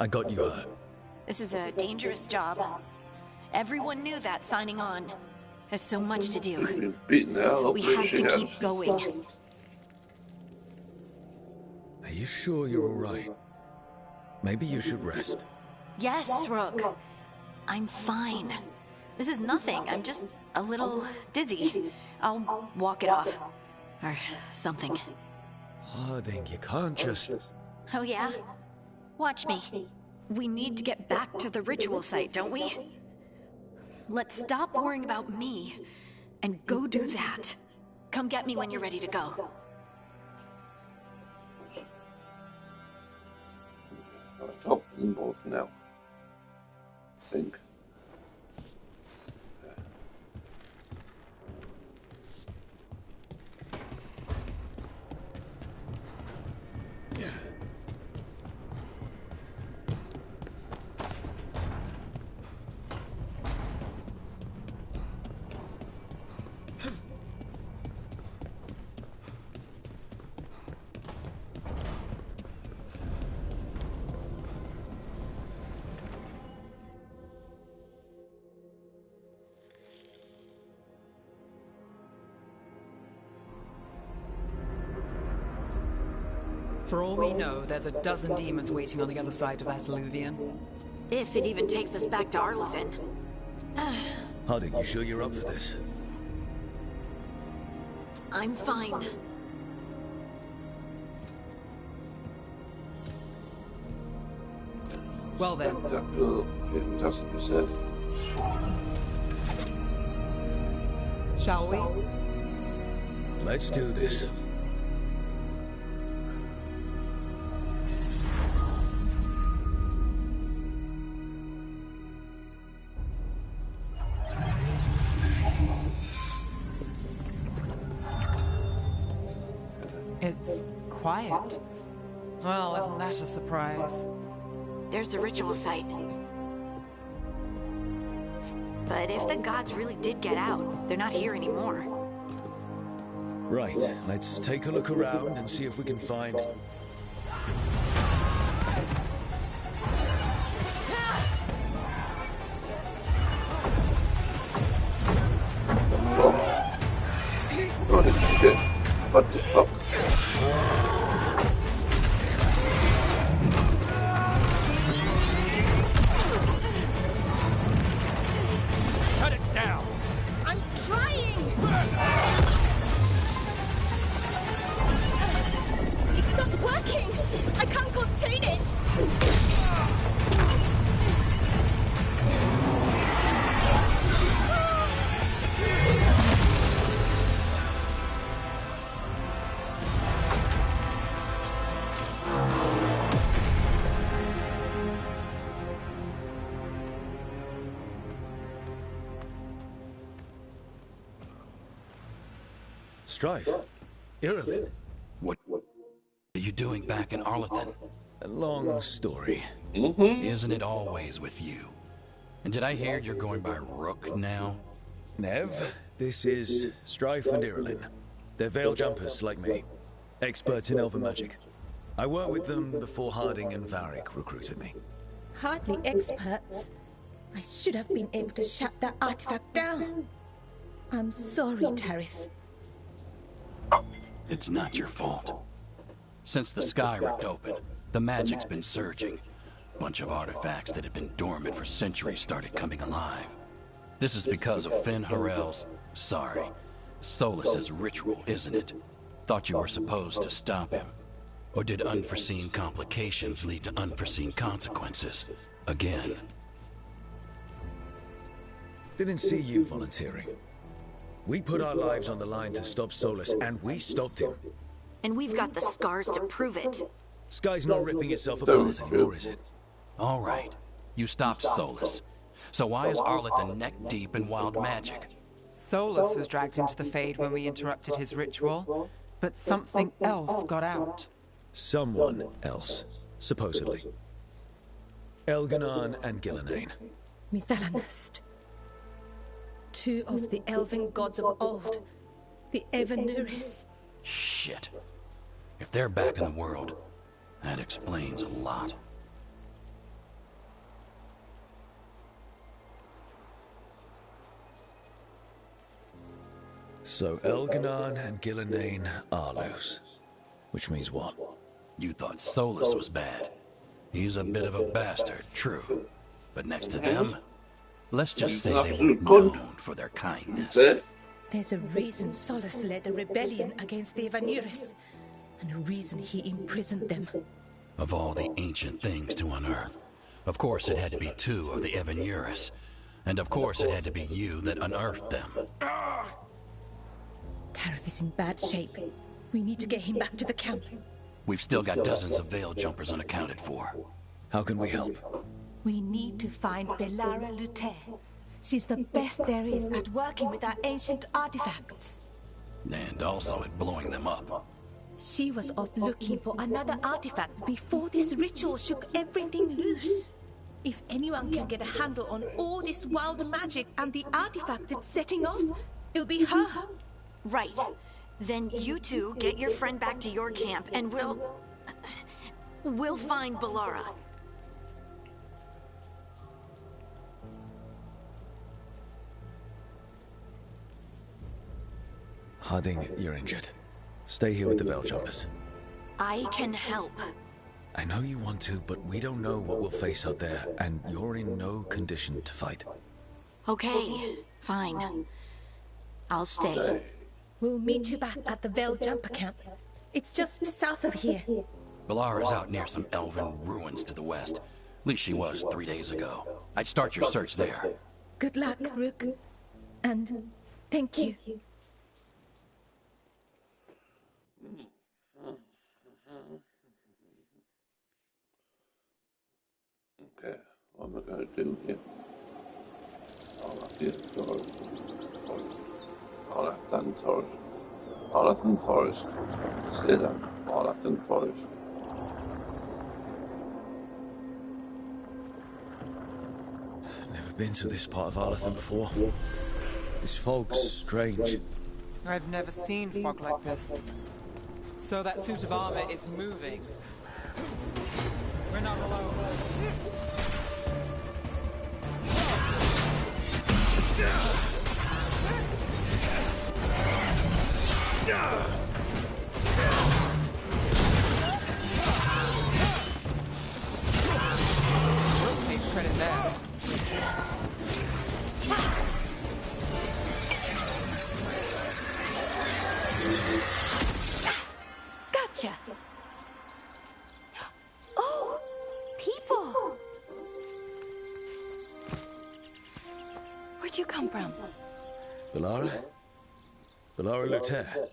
I got you hurt. This is a dangerous job. Everyone knew that signing on. There's so much to do. Beating the hell up We with have she to has. keep going. Are you sure you're all right? Maybe you should rest. Yes, Rook. I'm fine. This is nothing. I'm just a little dizzy. I'll walk it off. Or something. Harding, you can't just... Oh, yeah? Watch me. We need to get back to the ritual site, don't we? Let's stop worrying about me and go do that. Come get me when you're ready to go. I'll top them both now. I think. For all we know, there's a dozen demons waiting on the other side of that alluvion. If it even takes us back to Arlethan. Harding, you sure you're up for this? I'm fine. Well then. Fantastic, said. Shall we? Let's do this. It's quiet. Well, isn't that a surprise? There's the ritual site. But if the gods really did get out, they're not here anymore. Right, let's take a look around and see if we can find... Holy shit. What the fuck? Cut it down! I'm trying! It's not working! I can't contain it! Strife? Irilyn? What are you doing back in Arlethan? A long story. Isn't it always with you? And did I hear you're going by Rook now? Nev, this is Strife and Irilyn. They're veil jumpers like me. Experts in elven magic. I worked with them before Harding and Varric recruited me. Hardly experts. I should have been able to shut that artifact down. I'm sorry, Tarith. It's not your fault. Since the sky ripped open, the magic's been surging. Bunch of artifacts that had been dormant for centuries started coming alive. This is because of Finn Harel's... Solus's ritual, isn't it? Thought you were supposed to stop him. Or did unforeseen complications lead to unforeseen consequences? Again. Didn't see you volunteering. We put our lives on the line to stop Solus, and we stopped him. And we've got the scars to prove it. Sky's not ripping itself apart anymore, is it? All right. You stopped Solus. So why is Arlethan neck deep in wild magic? Solus was dragged into the Fade when we interrupted his ritual, but something else got out. Someone else, supposedly. Elganon and Gillenane. Mithalanast. Two of the elven gods of old. The Evanuris. Shit. If they're back in the world, that explains a lot. So Elganon and Gillenane are loose. Which means what? You thought Solus was bad. He's a bit of a bastard, true. But next to them, let's just say they weren't known for their kindness. There's a reason Solus led a rebellion against the Evanuris, and a reason he imprisoned them. Of all the ancient things to unearth, of course it had to be two of the Evanuris. And of course it had to be you that unearthed them. Tarith is in bad shape. We need to get him back to the camp. We've still got dozens of veil jumpers unaccounted for. How can we help? We need to find Belara Luthe. She's the best there is at working with our ancient artifacts. And also at blowing them up. She was off looking for another artifact before this ritual shook everything loose. If anyone can get a handle on all this wild magic and the artifacts it's setting off, it'll be her. Right. Then you two get your friend back to your camp and we'll find Belara. Harding, you're injured. Stay here with the veil jumpers. I can help. I know you want to, but we don't know what we'll face out there, and you're in no condition to fight. Okay, fine. I'll stay. We'll meet you back at the veil jumper camp. It's just south of here. Belara's out near some elven ruins to the west. At least she was 3 days ago. I'd start your search there. Good luck, Rook. And thank you. Okay, what am I going to do here? Oh, I see it. Arlethan Forest. Say that. Arlethan Forest. Never been to this part of Arlethan before. This fog's strange. I've never seen fog like this. So that suit of armor is moving. We're not alone. Takes credit there. Gotcha. Oh, people. Where'd you come from? Bellara? Bellara Luther.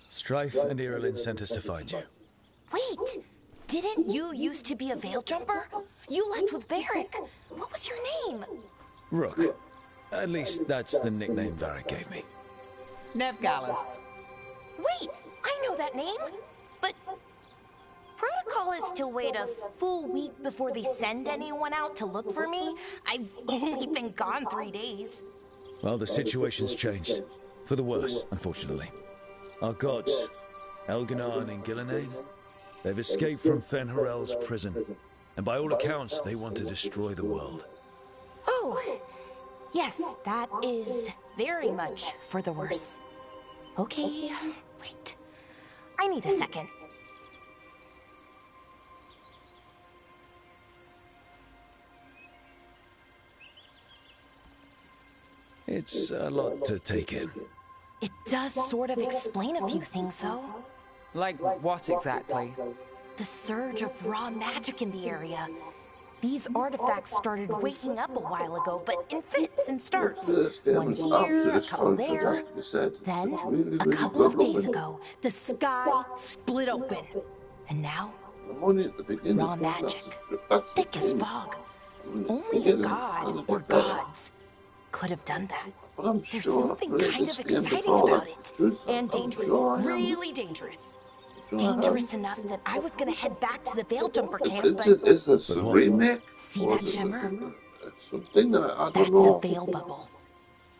Strife and Irilin sent us to find you. Wait! Didn't you used to be a veil jumper? You left with Varric. What was your name? Rook. At least that's the nickname Varric gave me. Nev Gallus. Wait! I know that name! But... protocol is to wait a full week before they send anyone out to look for me. I've only been gone 3 days. Well, the situation's changed. For the worse, unfortunately. Our gods, Elganar and Gillenane, they've escaped from Fen'Harel's prison. And by all accounts, they want to destroy the world. Oh, yes, that is very much for the worse. Okay, wait. I need a second. It's a lot to take in. It does sort of explain a few things, though. Like what exactly? The surge of raw magic in the area. These artifacts started waking up a while ago, but in fits and starts. One here, a couple there. Then, a couple of days ago, the sky split open. And now, raw magic. Thick as fog. Only a god or gods could have done that. There's something kind of exciting about it. And dangerous. Really dangerous. Dangerous enough that I was gonna head back to the Veil Jumper camp, but... Is this a remake? See that shimmer? Something I That's don't know. a veil bubble.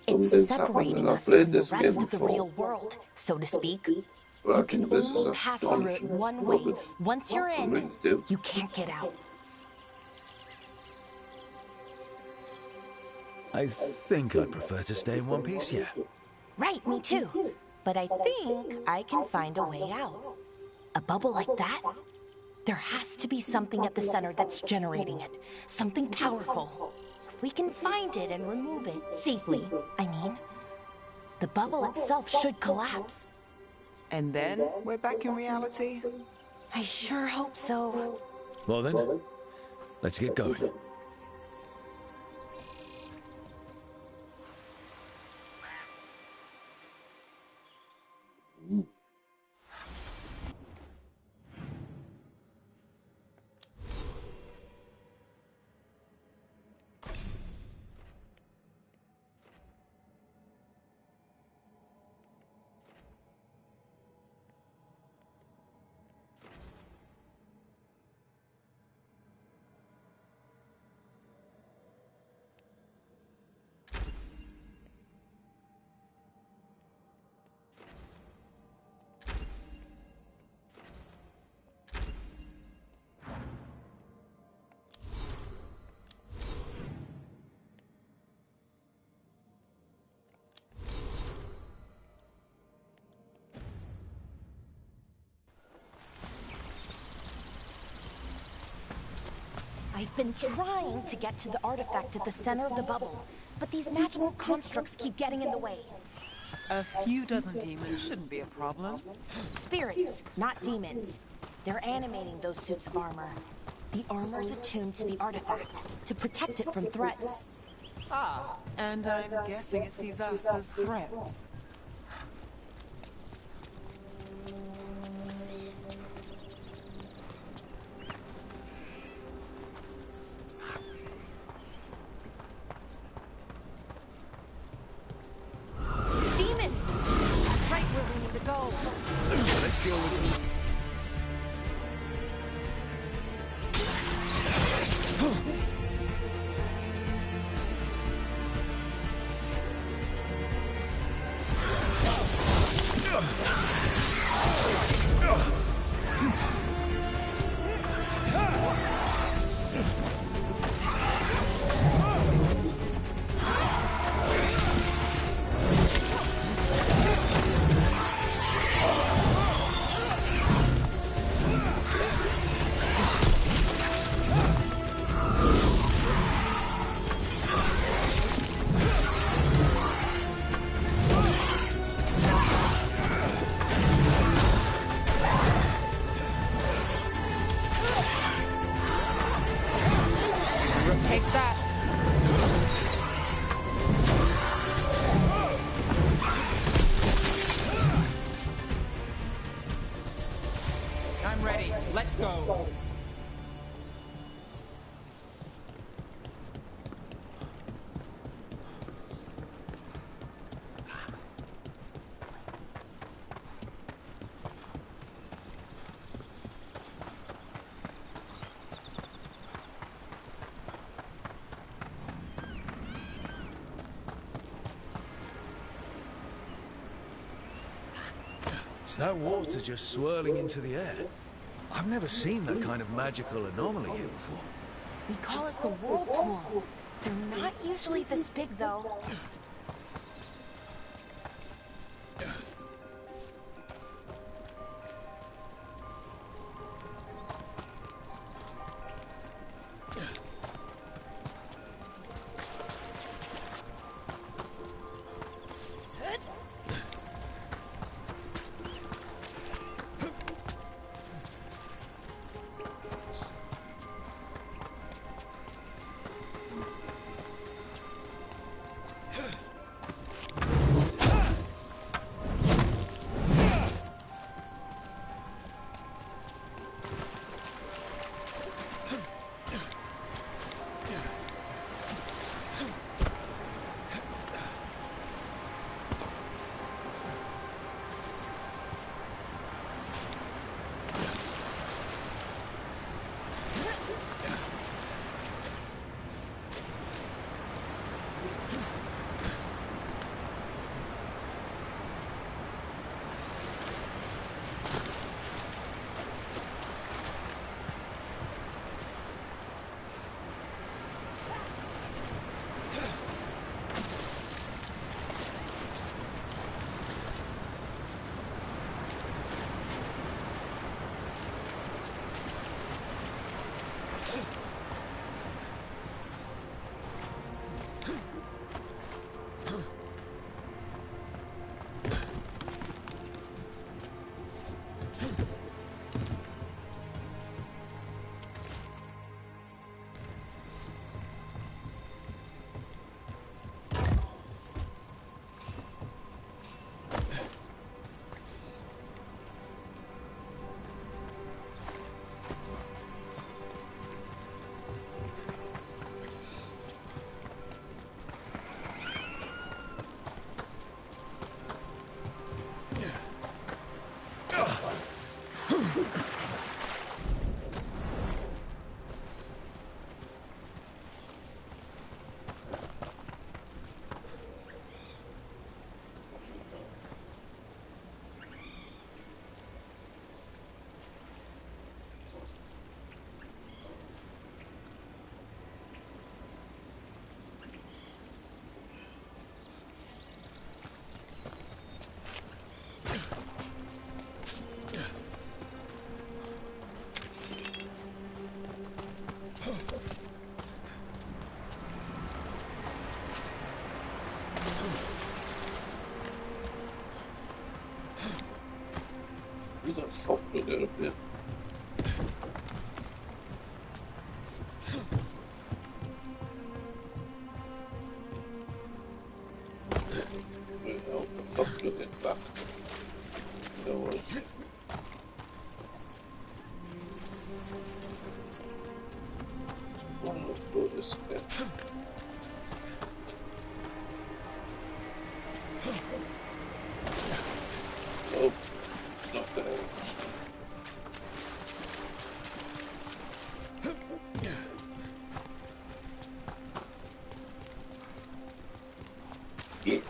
It's separating us from the rest of the real world, so to speak. You can only pass through it one way. Once you're in, you can't get out. I think I'd prefer to stay in one piece, yeah. Right, me too. But I think I can find a way out. A bubble like that? There has to be something at the center that's generating it. Something powerful. If we can find it and remove it, safely, I mean, the bubble itself should collapse. And then we're back in reality? I sure hope so. Well then, let's get going. I've been trying to get to the artifact at the center of the bubble, but these magical constructs keep getting in the way. A few dozen demons shouldn't be a problem. Spirits, not demons. They're animating those suits of armor. The armor's attuned to the artifact, to protect it from threats. Ah, and I'm guessing it sees us as threats. Demons! That's right where we need to go. Let's deal with them. Is that water just swirling into the air? I've never seen that kind of magical anomaly here before. We call it the whirlpool. They're not usually this big, though. Who the fuck put that up there? Where the hell the fuck did it back? There was. One of those again. Oh, not there. Yeah. Yeah.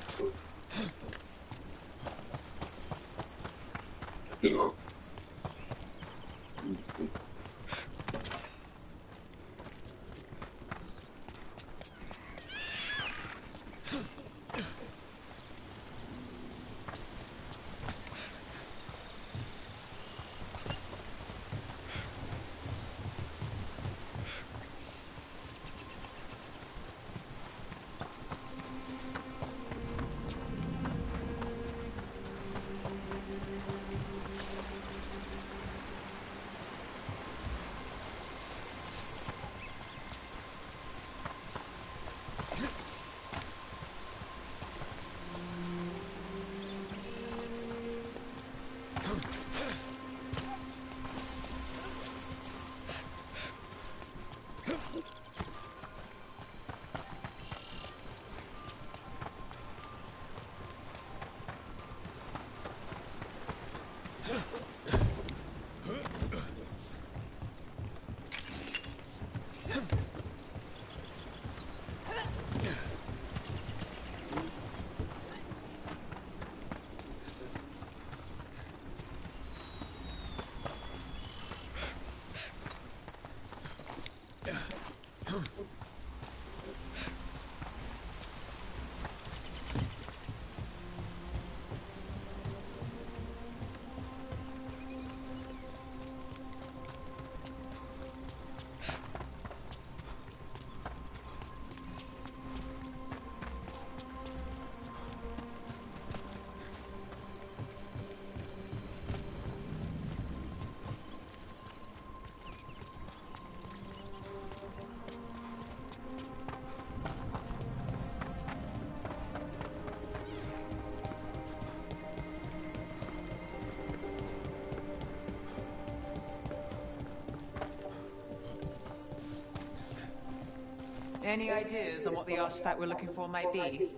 Any ideas on what the artifact we're looking for might be?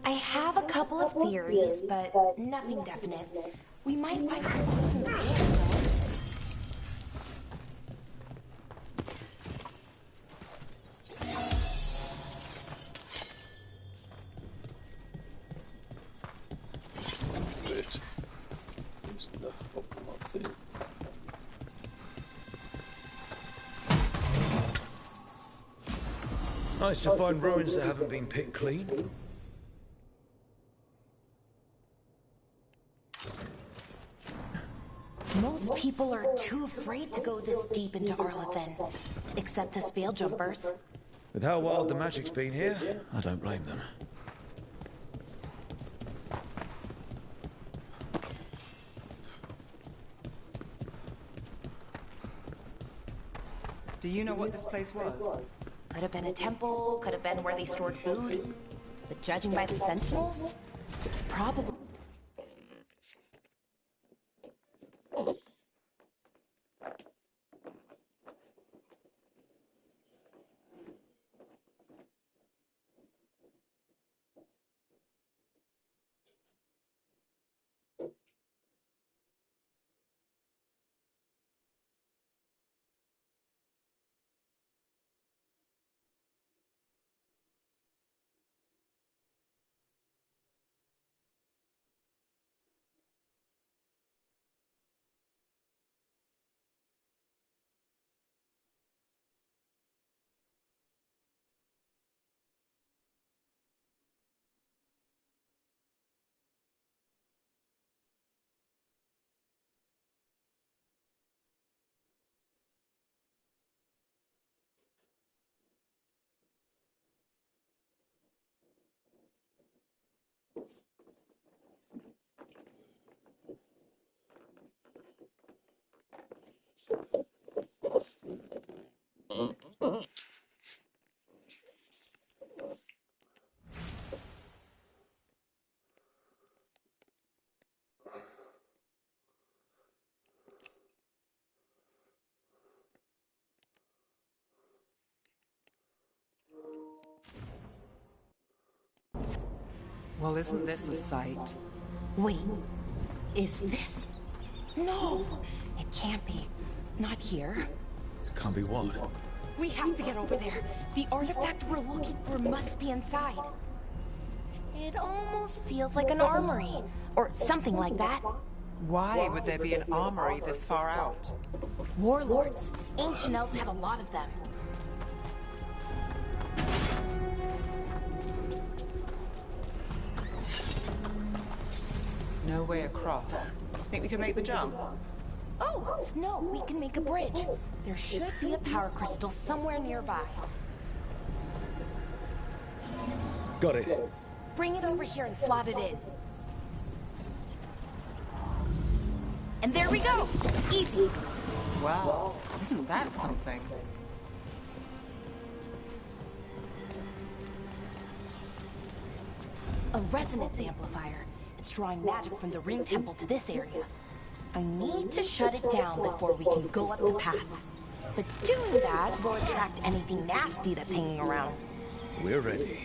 I have a couple of theories, but nothing definite. We might find some clues in the woods, though. Nice to find ruins that haven't been picked clean. Most people are too afraid to go this deep into Arlathan, except us veil jumpers. With how wild the magic's been here, I don't blame them. Do you know what this place was? Could have been a temple, could have been where they stored food. But judging by the sentinels, it's probably... Well, isn't this a sight? Wait, is this... No, it can't be. Not here. Can't be what? We have to get over there. The artifact we're looking for must be inside. It almost feels like an armory, or something like that. Why would there be an armory this far out? Warlords. Ancient elves had a lot of them. No way across. Think we can make the jump? Oh, no, we can make a bridge. There should be a power crystal somewhere nearby. Got it. Bring it over here and slot it in. And there we go! Easy. Well, isn't that something? A resonance amplifier. It's drawing magic from the ring temple to this area. I need to shut it down before we can go up the path. But doing that will attract anything nasty that's hanging around. We're ready.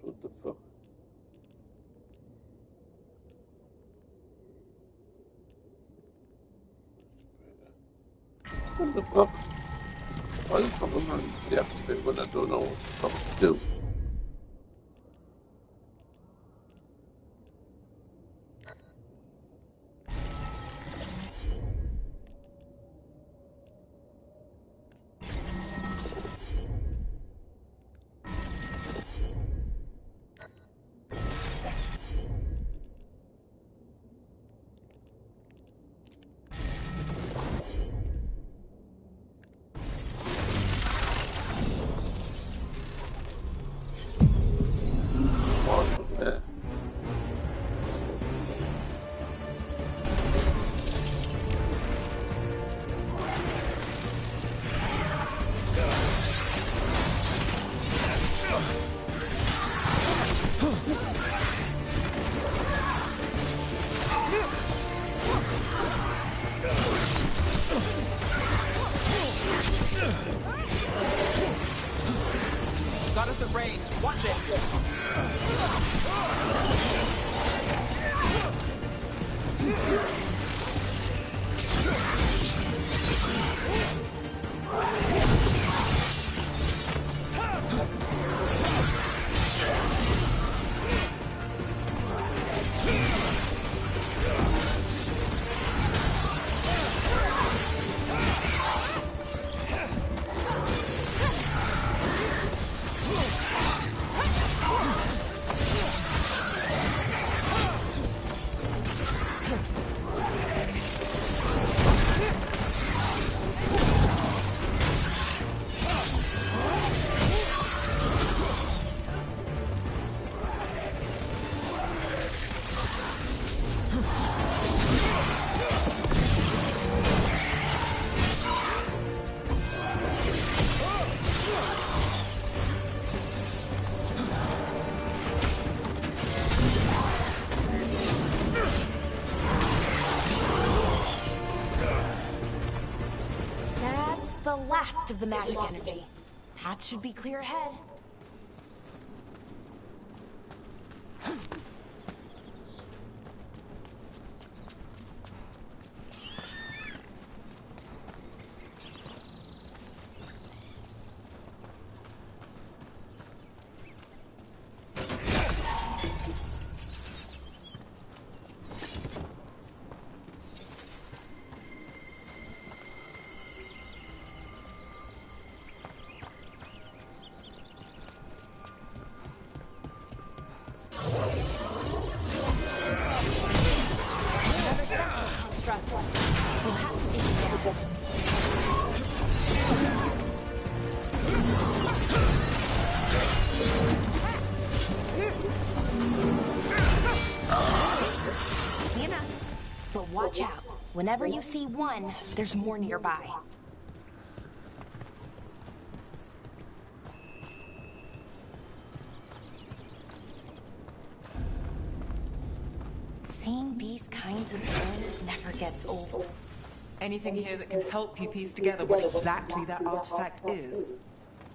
What the fuck? What the fuck? Why the fuck am I deactivate when I don't know what the fuck to do? got us at range. Watch it. The last of the magic energy. Path should be clear ahead. We'll have to take it down. Easy enough. But watch out. Whenever you see one, there's more nearby. Seeing these kinds of things never gets old. Anything here that can help you piece together what exactly that artifact is?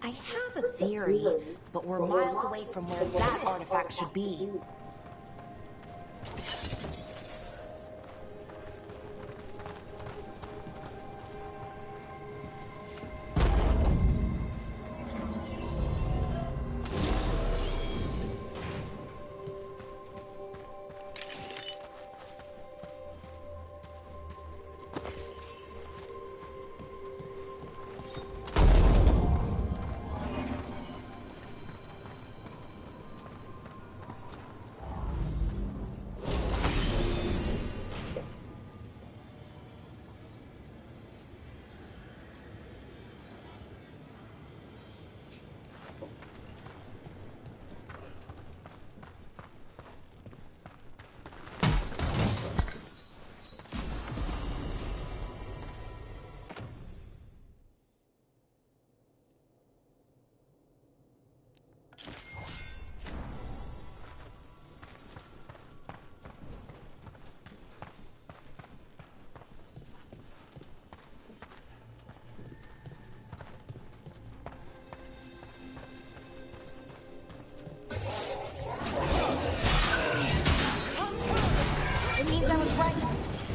I have a theory, but we're miles away from where that artifact should be.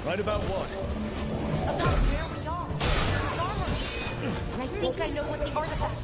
Right about what? About where we are. Starward. And I think I know what the artifact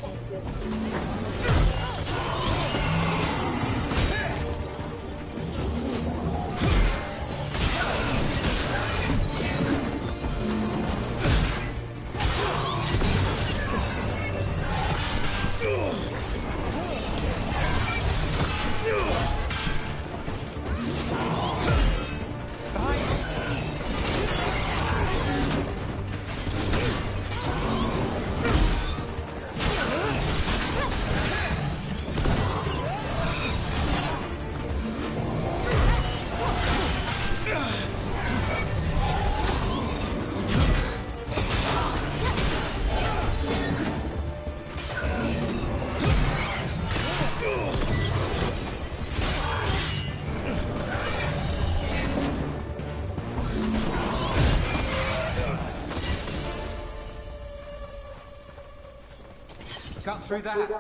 Cut through that.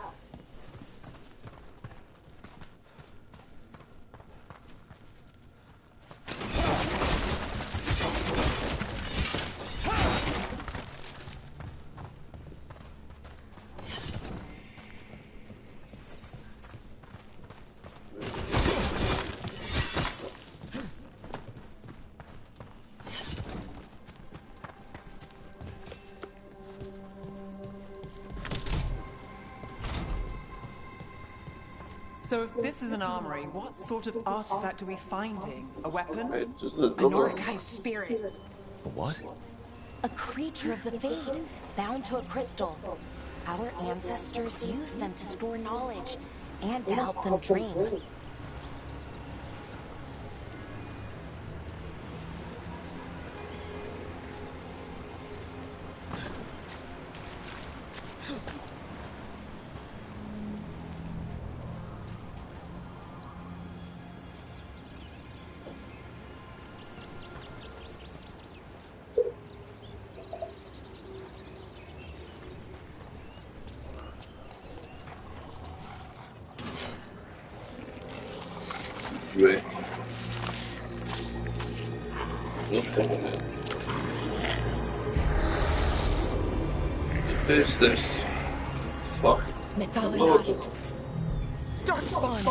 So if this is an armory, what sort of artifact are we finding? A weapon? An archive spirit. A what? A creature of the Fade, bound to a crystal. Our ancestors used them to store knowledge and to help them dream. Right. Who's this? Fuck. Mythologist. Darkspawn.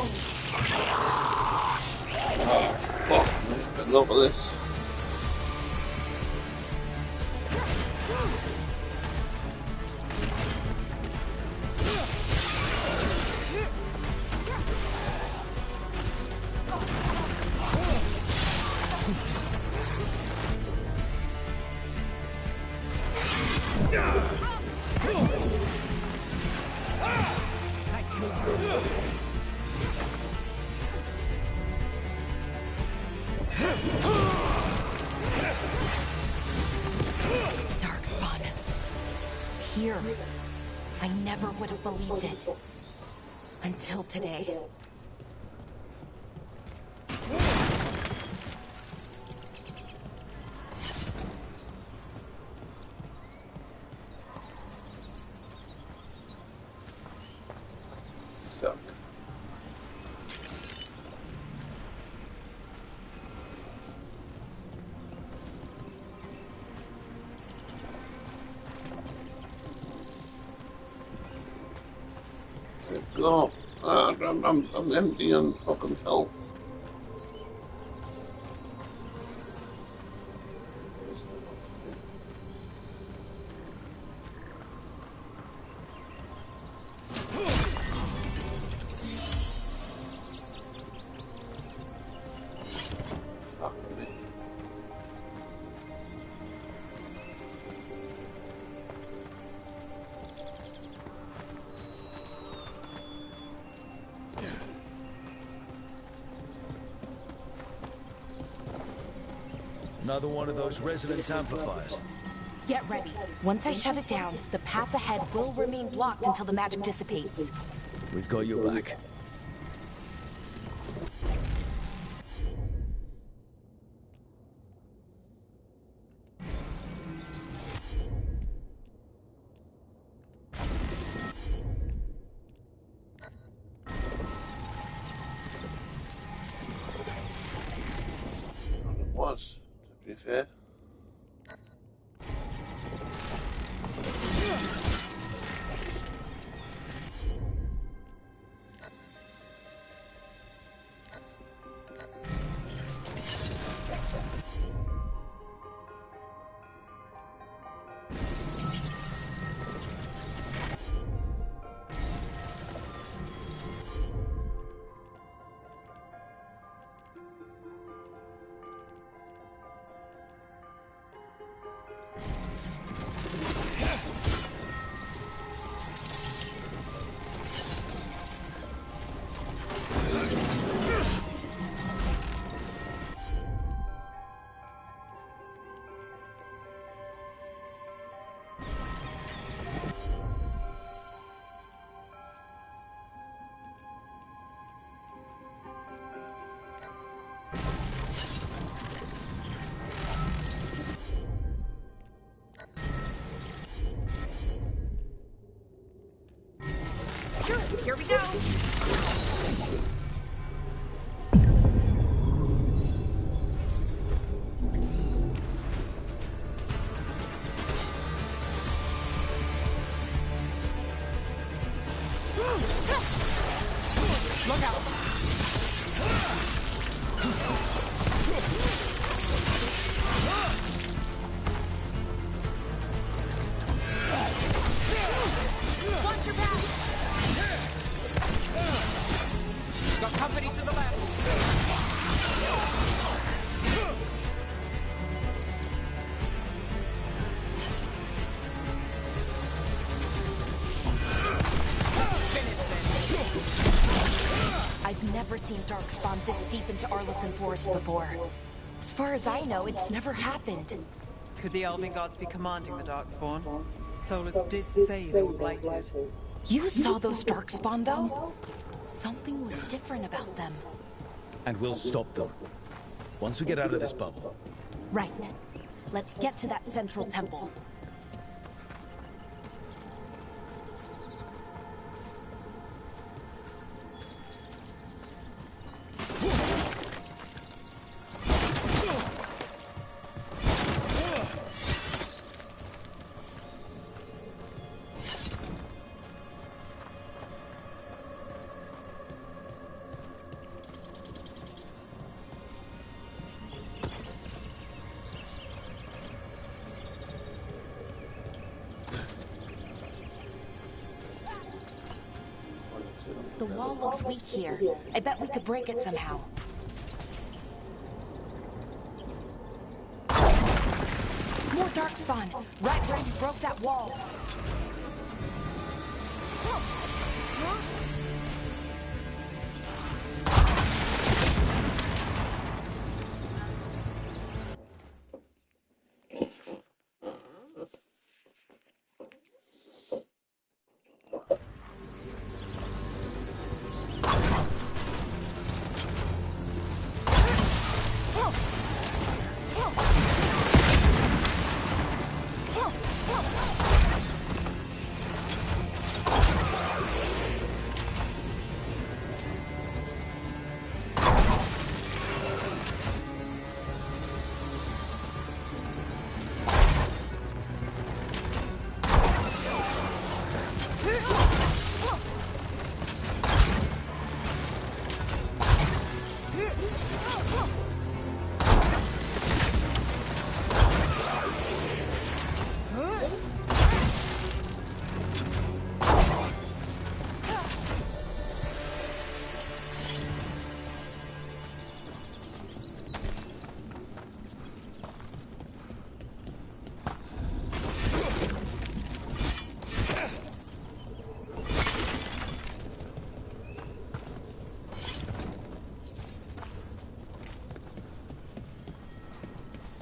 Oh, fuck. Enough of this. Darkspawn. Here. I never would have believed it. Until today. Fuck. Go. I'm empty on fucking health. Fuck me. Another one of those resonance amplifiers. Get ready. Once I shut it down, the path ahead will remain blocked until the magic dissipates. We've got your back. Was, to be fair. Here we go. Look out! Watch your back. never seen Darkspawn this deep into Arlothan Forest before. As far as I know, it's never happened. Could the Elven gods be commanding the Darkspawn? Solus did say they were blighted. You saw those Darkspawn, though? Something was different about them. And we'll stop them. Once we get out of this bubble. Right. Let's get to that central temple. The wall looks weak here. I bet we could break it somehow. More Darkspawn! Right where you broke that wall!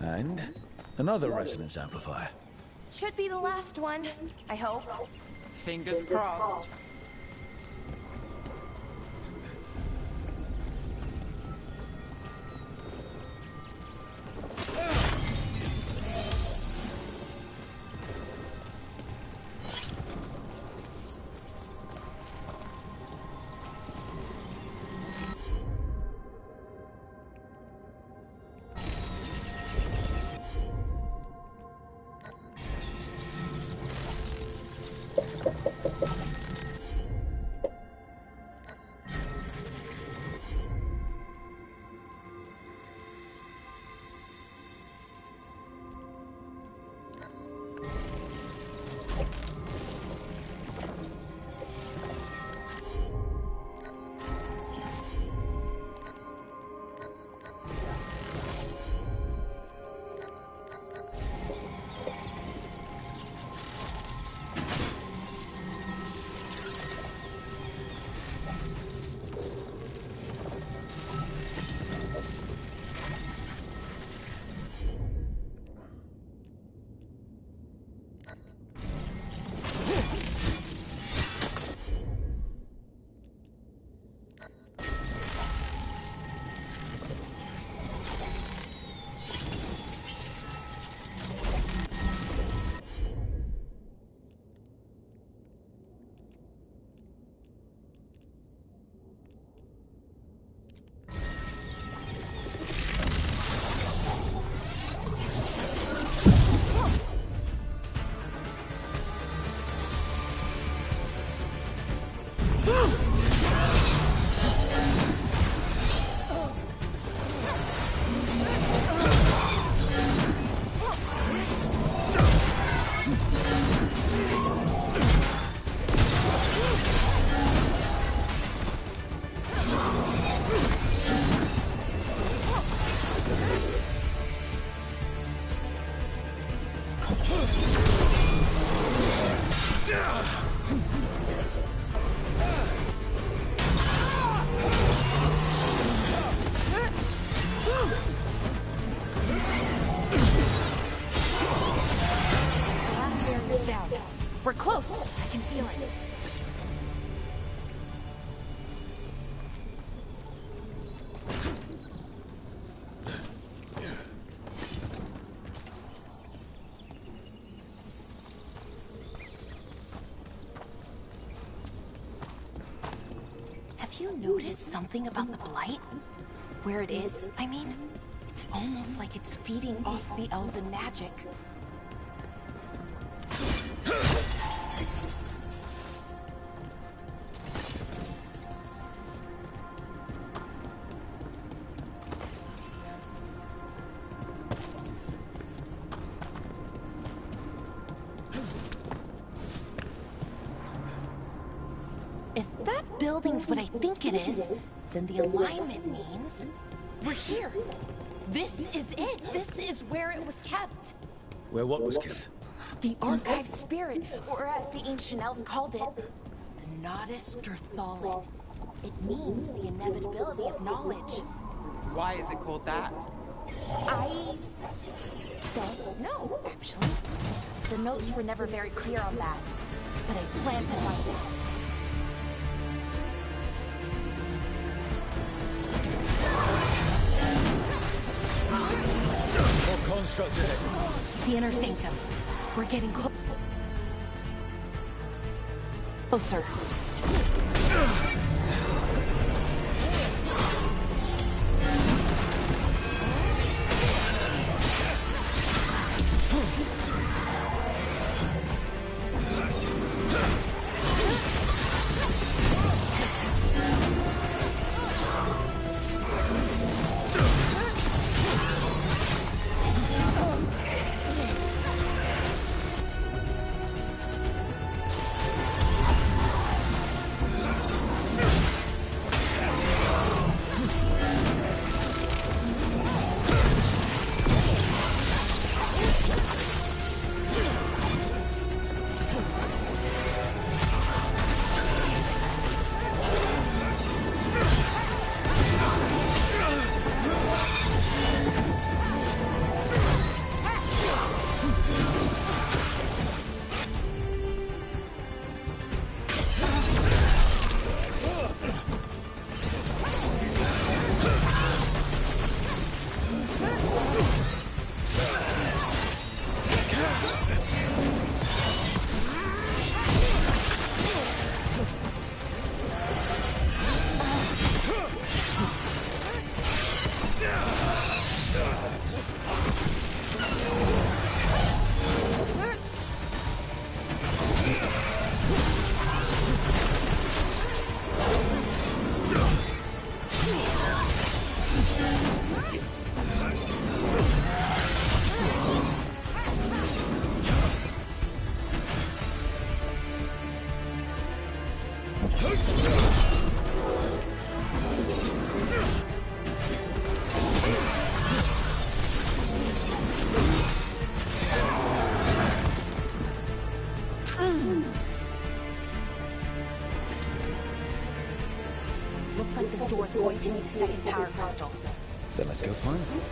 And another resonance amplifier. Should be the last one, I hope. Fingers crossed. you noticed something about the blight? Where it is, I mean? It's almost like it's feeding off the elven magic. If that building's what I think it is, then the alignment means we're here. This is it. This is where it was kept. Where what was kept? The archive spirit, or as the ancient elves called it, the Nodus Gerthalin. It means the inevitability of knowledge. Why is it called that? I don't know, actually. The notes were never very clear on that, but I plan to find out. What construct is it? The inner sanctum. We're getting closer. Looks like this door is going to need a second power crystal. Then let's go find it.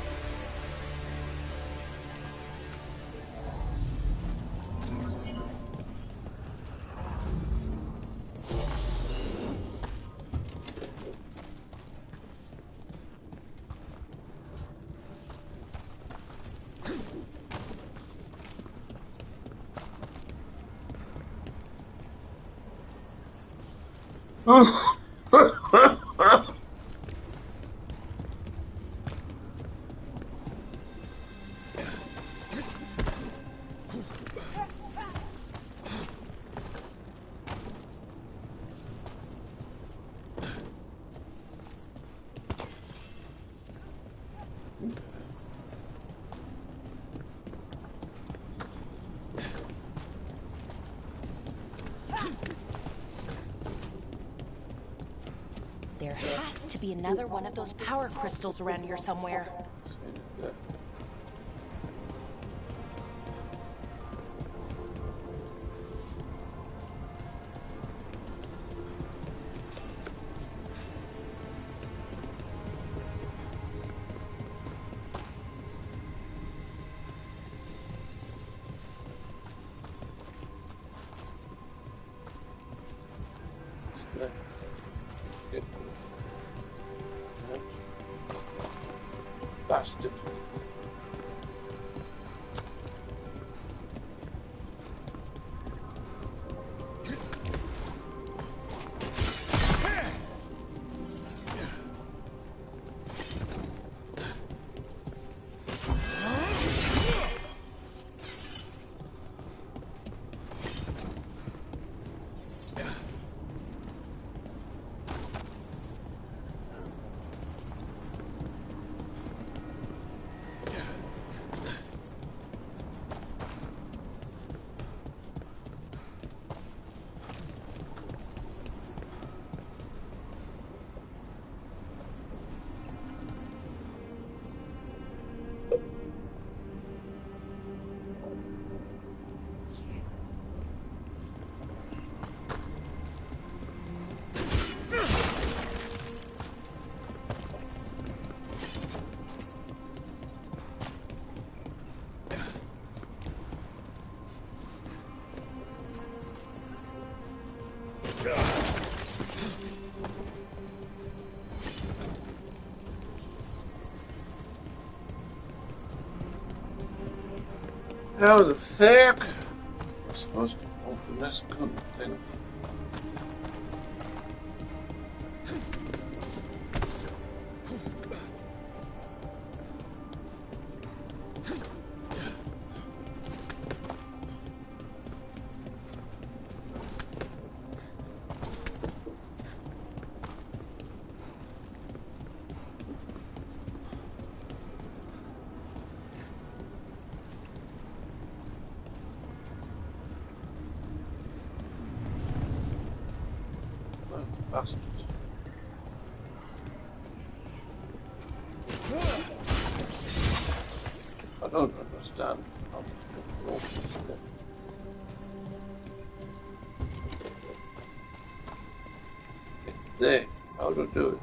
There has to be another one of those power crystals around here somewhere. Bastard. How the fuck am I supposed to open this gun thing? Bastard. I don't understand how to open this thing. It's there. How to do it?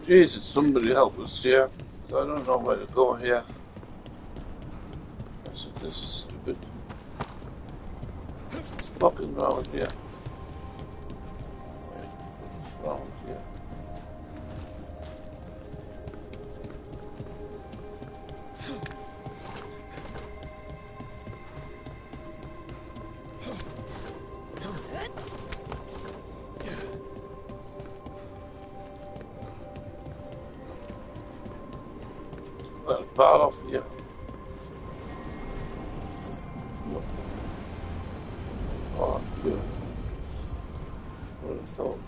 Jesus, somebody help us here. I don't know where to go here. This is stupid. What's fucking wrong here? What's wrong here? Fall off here. Oh, good. What a thought.